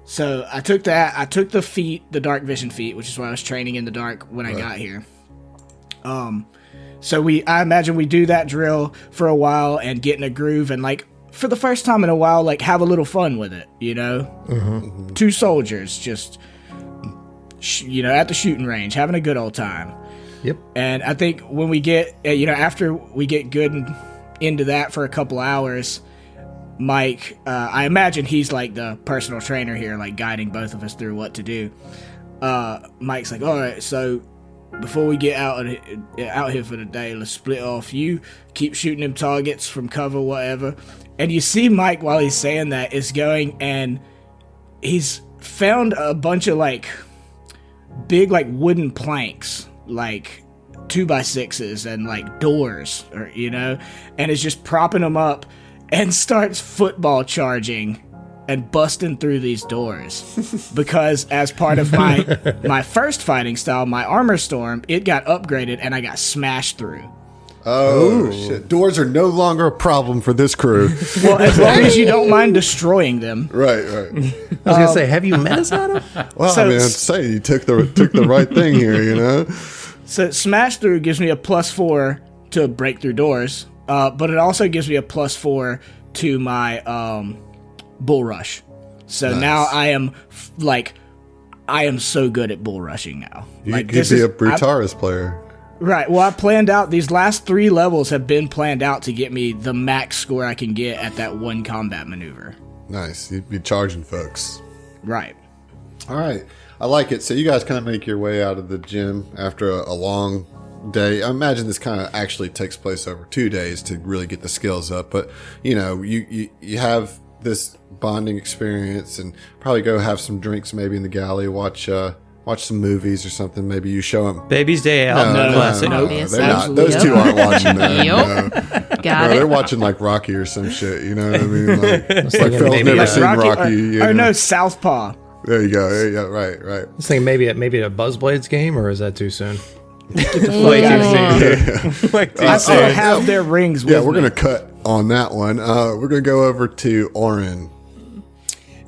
So I took that. I took the feat, the dark vision feat, which is why I was training in the dark when I got here. So I imagine we do that drill for a while and get in a groove and like for the first time in a while, like have a little fun with it, you know? Mm-hmm. 2 soldiers just, at the shooting range, having a good old time. Yep. And I think when we get, after we get good into that for a couple hours, Mike, I imagine he's like the personal trainer here, like guiding both of us through what to do. Mike's like, all right, so before we get out here for the day, let's split off. You keep shooting them targets from cover, whatever. And you see Mike, while he's saying that, is going and he's found a bunch of like big like wooden planks, like 2x6s and like doors, or and is just propping them up and starts football charging and busting through these doors. Because as part of my first fighting style, my armor storm, it got upgraded and I got smashed through. Oh, shit. Doors are no longer a problem for this crew. Well, as long as you don't mind destroying them. Right. I was gonna say, have you met us, Adam? Well, So- I mean, I'd say you took the right thing here, So smash through gives me a +4 to break through doors, but it also gives me a +4 to my bull rush. So Nice. now I am so good at bull rushing now. You Like, could this be is- a Brutaris player. Right. Well, I planned out these last 3 levels have been planned out to get me the max score I can get at that one combat maneuver. Nice. You'd be charging folks. Right. All right. I like it. So you guys kind of make your way out of the gym after a long day. I imagine this kind of actually takes place over 2 days to really get the skills up. But you have this bonding experience, and probably go have some drinks, maybe in the galley, watch some movies or something. Maybe you show them Baby's Day Out. Classic. they're not. Those two aren't watching that. Yep. Got it. They're watching like Rocky or some shit. You know what I mean? Like thinking Phil's maybe never like seen Rocky. Or no, Southpaw. There you go. Yeah, right. I was thinking maybe a Buzzblades game, or is that too soon? I still have their rings with Yeah, we're me. gonna cut on that one. We're gonna go over to Orin.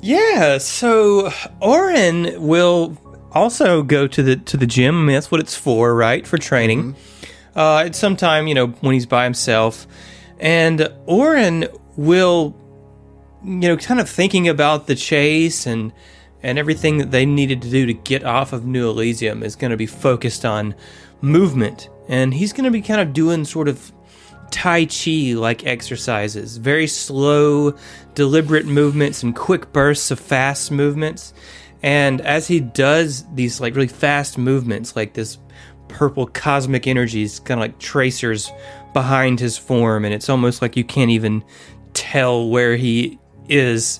Yeah, so Orin will also go to the gym. I mean, that's what it's for, right? For training. It's sometime, when he's by himself. And Orin will, kind of thinking about the chase and everything that they needed to do to get off of New Elysium is going to be focused on movement. And he's going to be kind of doing sort of Tai Chi-like exercises. Very slow, deliberate movements and quick bursts of fast movements. And as he does these like really fast movements, like this purple cosmic energies, kind of like tracers behind his form, and it's almost like you can't even tell where he is.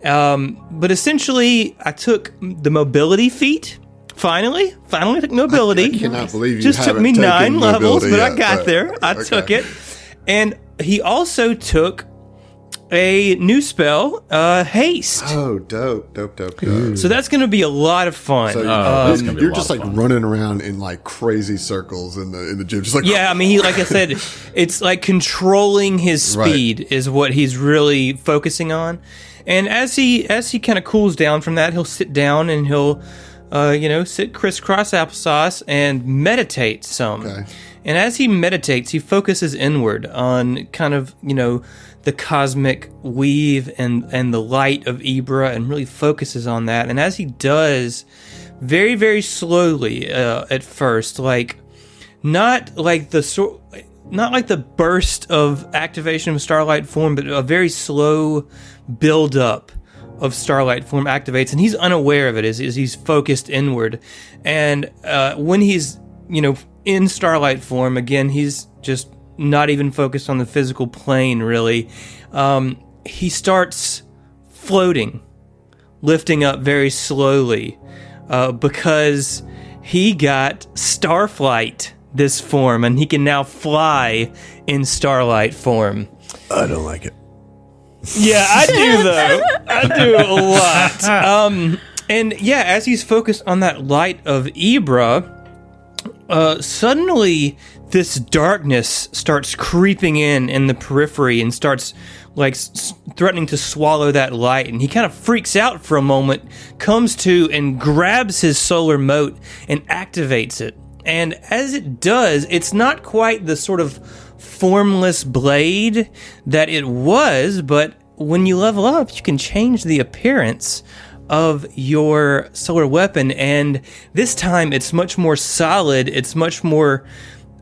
But essentially, I took the mobility feat. Finally took mobility. I cannot believe you just took haven't me taken 9 levels, mobility but I yet, got there. I took it. And he also took a new spell, haste. Oh, dope. So that's going to be a lot of fun. So that's gonna be you're a just lot like of fun. running around in like crazy circles in the gym, just like yeah, I mean, he, like I said, it's like controlling his speed is what he's really focusing on. And as he kind of cools down from that, he'll sit down and he'll, sit crisscross applesauce and meditate some. Okay. And as he meditates, he focuses inward on kind of, the cosmic weave and the light of Ibra, and really focuses on that. And as he does, very, very slowly at first, like not like the burst of activation of Starlight form, but a very slow build up of Starlight form activates, and he's unaware of it as he's focused inward. And when he's in Starlight form, again, he's just not even focused on the physical plane, really. He starts floating, lifting up very slowly, because he got Starflight, this form, and he can now fly in Starlight form. I don't like it. Yeah, I do, though. I do a lot. And yeah, as he's focused on that light of Ibra, suddenly this darkness starts creeping in the periphery and starts like threatening to swallow that light. And he kind of freaks out for a moment, comes to and grabs his solar mote and activates it. And as it does, it's not quite the sort of formless blade that it was, but when you level up, you can change the appearance of your solar weapon, and this time it's much more solid, it's much more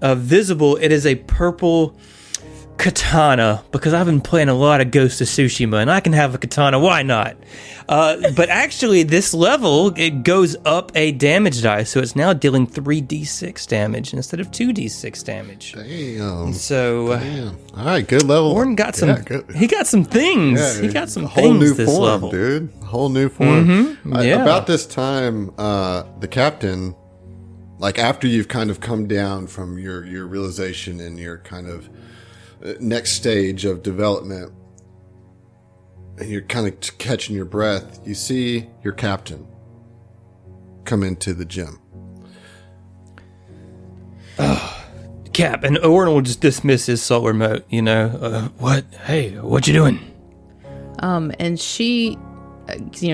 visible. It is a purple katana, because I've been playing a lot of Ghost of Tsushima, and I can have a katana, why not? But actually, this level, it goes up a damage die, so it's now dealing 3d6 damage instead of 2d6 damage. Damn. So, Damn. All right, good level. Orin got some. Yeah, good. He got some things. Yeah, he got some a whole things new this form, level, dude. A whole new form. Yeah. About this time, the captain, like after you've kind of come down from your realization and your kind of next stage of development, and you're kind of catching your breath, you see your captain come into the gym. Cap, and Orin will just dismiss his solar mote. What? Hey, what you doing? And she,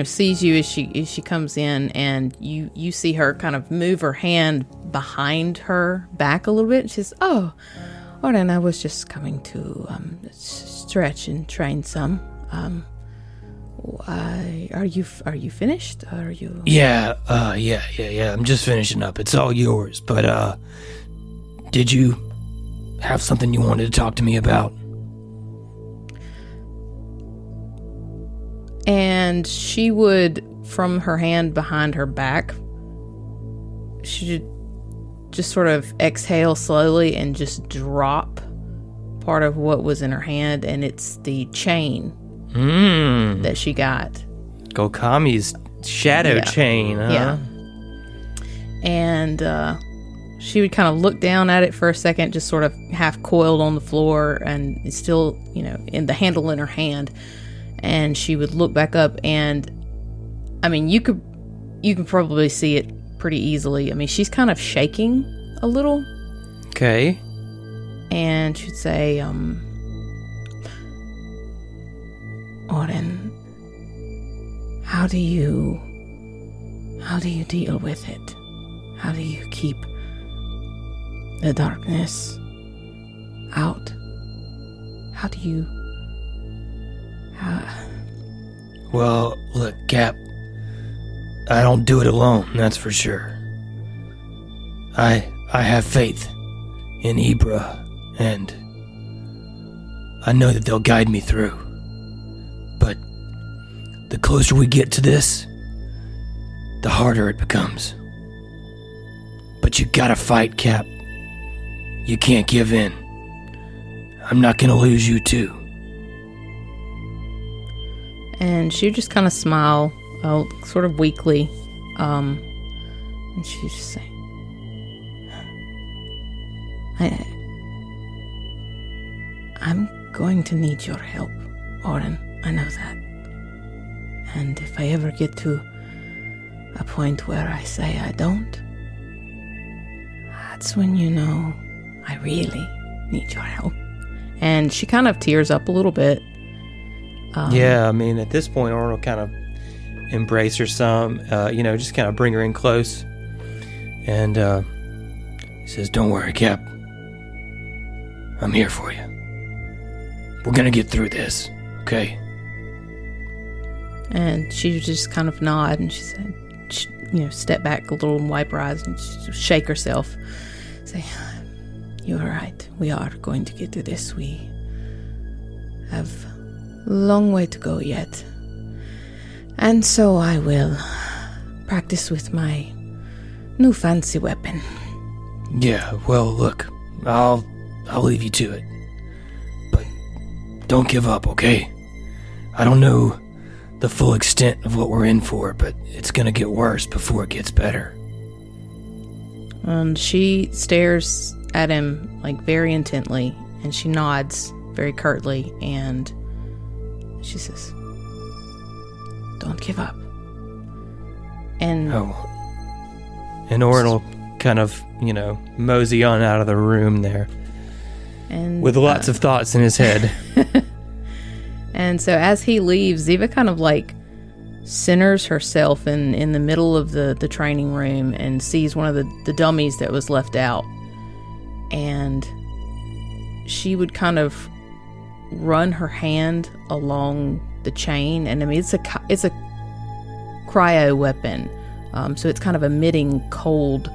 sees you as she comes in, and you see her kind of move her hand behind her back a little bit. And she says, "Oh, Orin, I was just coming to stretch and train some. Are you finished? Are you?" Yeah. I'm just finishing up. It's all yours. But did you have something you wanted to talk to me about? And she would, from her hand behind her back, she just sort of exhale slowly and just drop part of what was in her hand, and it's the chain that she got. Gokami's shadow chain, huh? Yeah. And she would kind of look down at it for a second, just sort of half coiled on the floor, and it's still, in the handle in her hand. And she would look back up, and I mean, you can probably see it pretty easily. I mean, she's kind of shaking a little. Okay. And she'd say, Oren, how do you deal with it? How do you keep the darkness out? How do you... Well, look, Cap, I don't do it alone, that's for sure. I have faith in Ibra, and I know that they'll guide me through. But the closer we get to this, the harder it becomes. But you gotta fight, Cap. You can't give in. I'm not gonna lose you too. And she would just kind of smile, sort of weakly, and she'd just say, I'm going to need your help, Oren. I know that. And if I ever get to a point where I say I don't, that's when you know I really need your help. And she kind of tears up a little bit. Yeah, I mean, at this point, Oren will kind of embrace her some, just kind of bring her in close. And he says, don't worry, Cap. I'm here for you. We're gonna get through this, okay? And she would just kind of nod, and she said, step back a little and wipe her eyes and shake herself. Say, you're right. We are going to get through this. We have a long way to go yet. And so I will practice with my new fancy weapon. Yeah, well, look, I'll leave you to it. But don't give up, okay? I don't know the full extent of what we're in for, but it's gonna get worse before it gets better. And she stares at him, very intently, and she nods very curtly, and she says, don't give up. And and Oren will kind of, mosey on out of the room there. And with lots of thoughts in his head. And so as he leaves, Ziva kind of centers herself in the middle of the training room and sees one of the dummies that was left out. And she would kind of run her hand along the chain, and I mean it's a cryo weapon, so it's kind of emitting cold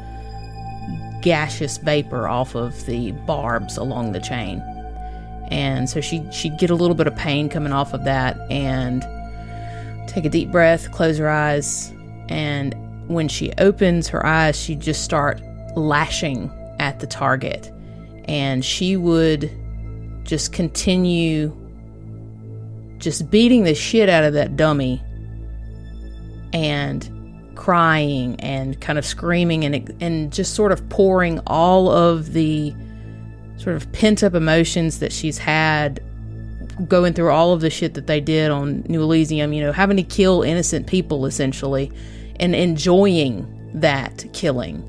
gaseous vapor off of the barbs along the chain. And so she'd get a little bit of pain coming off of that, and take a deep breath, close her eyes, and when she opens her eyes, she'd just start lashing at the target, and she would just continue just beating the shit out of that dummy and crying and kind of screaming and just sort of pouring all of the sort of pent-up emotions that she's had going through all of the shit that they did on New Elysium, having to kill innocent people essentially and enjoying that killing,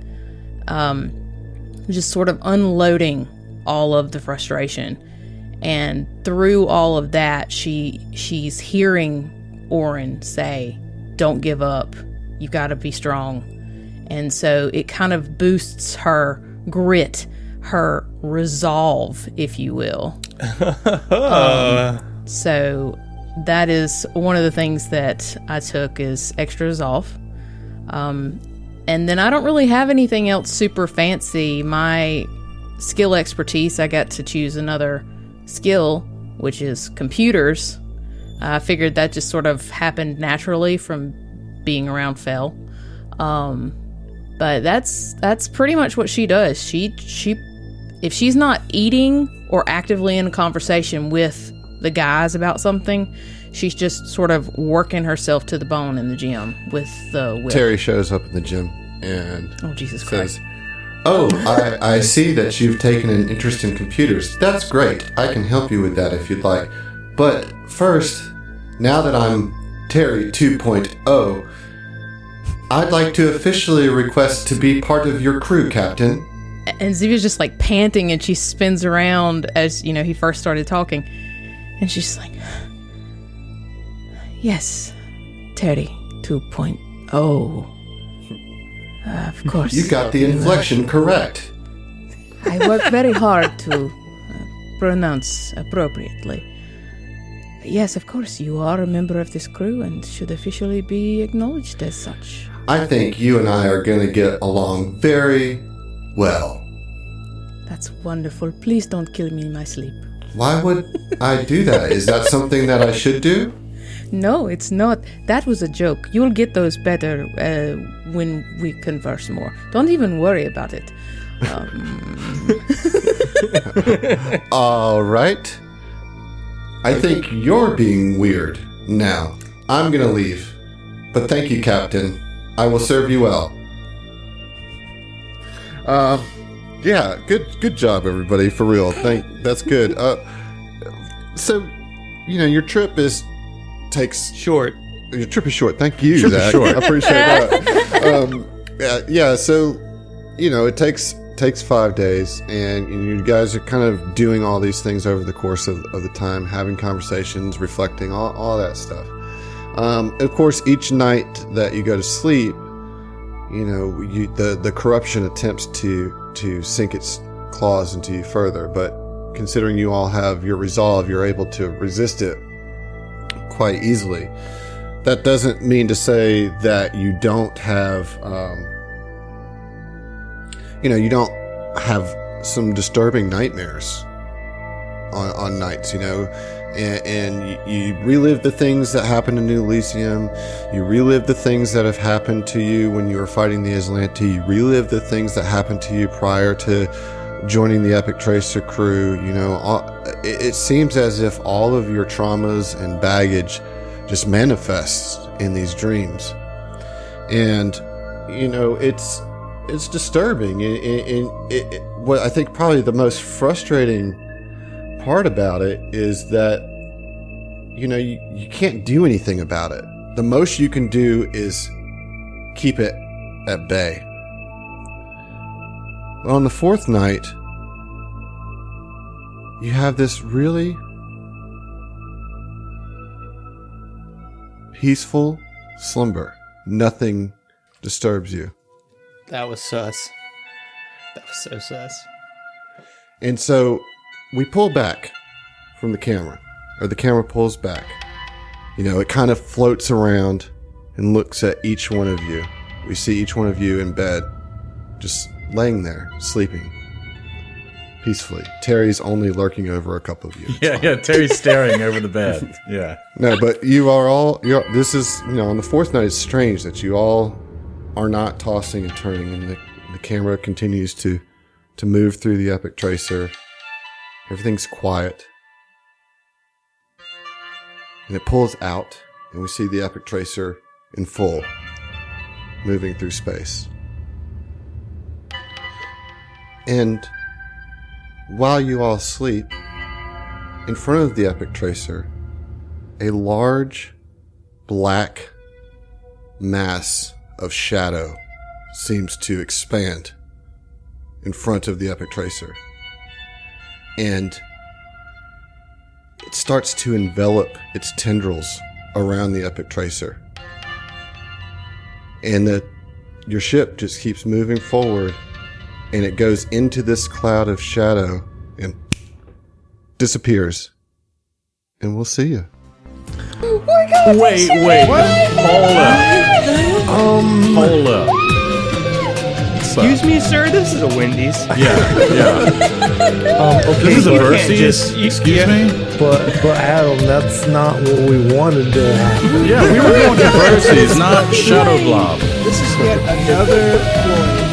just sort of unloading all of the frustration. And through all of that, she's hearing Oren say, don't give up, you gotta be strong. And so it kind of boosts her grit, her resolve, if you will. So that is one of the things that I took is extra resolve. And then I don't really have anything else super fancy. My skill expertise, I got to choose another skill, which is computers. I figured that just sort of happened naturally from being around Fel. But that's pretty much what she does. She if she's not eating or actively in a conversation with the guys about something, she's just sort of working herself to the bone in the gym with the whip. Terry shows up in the gym and Jesus says, Christ. "Oh, I see that you've taken an interest in computers. That's great. I can help you with that if you'd like. But first, now that I'm Terry 2.0, I'd like to officially request to be part of your crew, Captain." And Ziva's just like panting, and she spins around as, he first started talking. And she's like, "Yes, Terry 2.0. Of course. You got the inflection correct. I work very hard to pronounce appropriately. Yes, of course, you are a member of this crew and should officially be acknowledged as such." I think you and I are going to get along very well. That's wonderful. Please don't kill me in my sleep. Why would I do that? Is that something that I should do? No, it's not. That was a joke. You'll get those better when we converse more. Don't even worry about it. All right. I think you're being weird now. I'm going to leave. But thank you, Captain. I will serve you well. Yeah, good job, everybody, for real. That's good. So, your trip takes Short. Your trip is short. Thank you, Trip is Zach. short. I appreciate that. So, it takes 5 days, and you guys are kind of doing all these things over the course of the time, having conversations, reflecting, all that stuff. Of course, each night that you go to sleep, the corruption attempts to sink its claws into you further, but considering you all have your resolve, you're able to resist it quite easily. That doesn't mean to say that you don't have, you don't have some disturbing nightmares on nights, and you relive the things that happened in New Elysium. You relive the things that have happened to you when you were fighting the Aslanti. You relive the things that happened to you prior to joining the Epic Tracer crew. It seems as if all of your traumas and baggage just manifests in these dreams, and it's disturbing. What I think probably the most frustrating part about it is that you can't do anything about it. The most you can do is keep it at bay. Well, on the fourth night, you have this really peaceful slumber. Nothing disturbs you. That was sus. That was so sus. And so we pull back from the camera, or the camera pulls back. It kind of floats around and looks at each one of you. We see each one of you in bed, just laying there, sleeping peacefully. Terry's only lurking over a couple of you. Yeah, Terry's staring over the bed. Yeah. No, but you are all, this is, on the fourth night, it's strange that you all are not tossing and turning, and the camera continues to move through the Epic Tracer. Everything's quiet. And it pulls out, and we see the Epic Tracer in full, moving through space. And while you all sleep, in front of the Epic Tracer, a large black mass of shadow seems to expand in front of the Epic Tracer. And it starts to envelop its tendrils around the Epic Tracer. And your ship just keeps moving forward, and it goes into this cloud of shadow and disappears. And we'll see you. Wait. Hold up. Excuse me, sir. This is a Wendy's. Yeah. Okay, This is a you can't Mercy's. just- you- Excuse yeah. me. But Adam, that's not what we wanted to happen. Yeah, we were going to Mercy's, not Shadow Blob. This is yet another ploy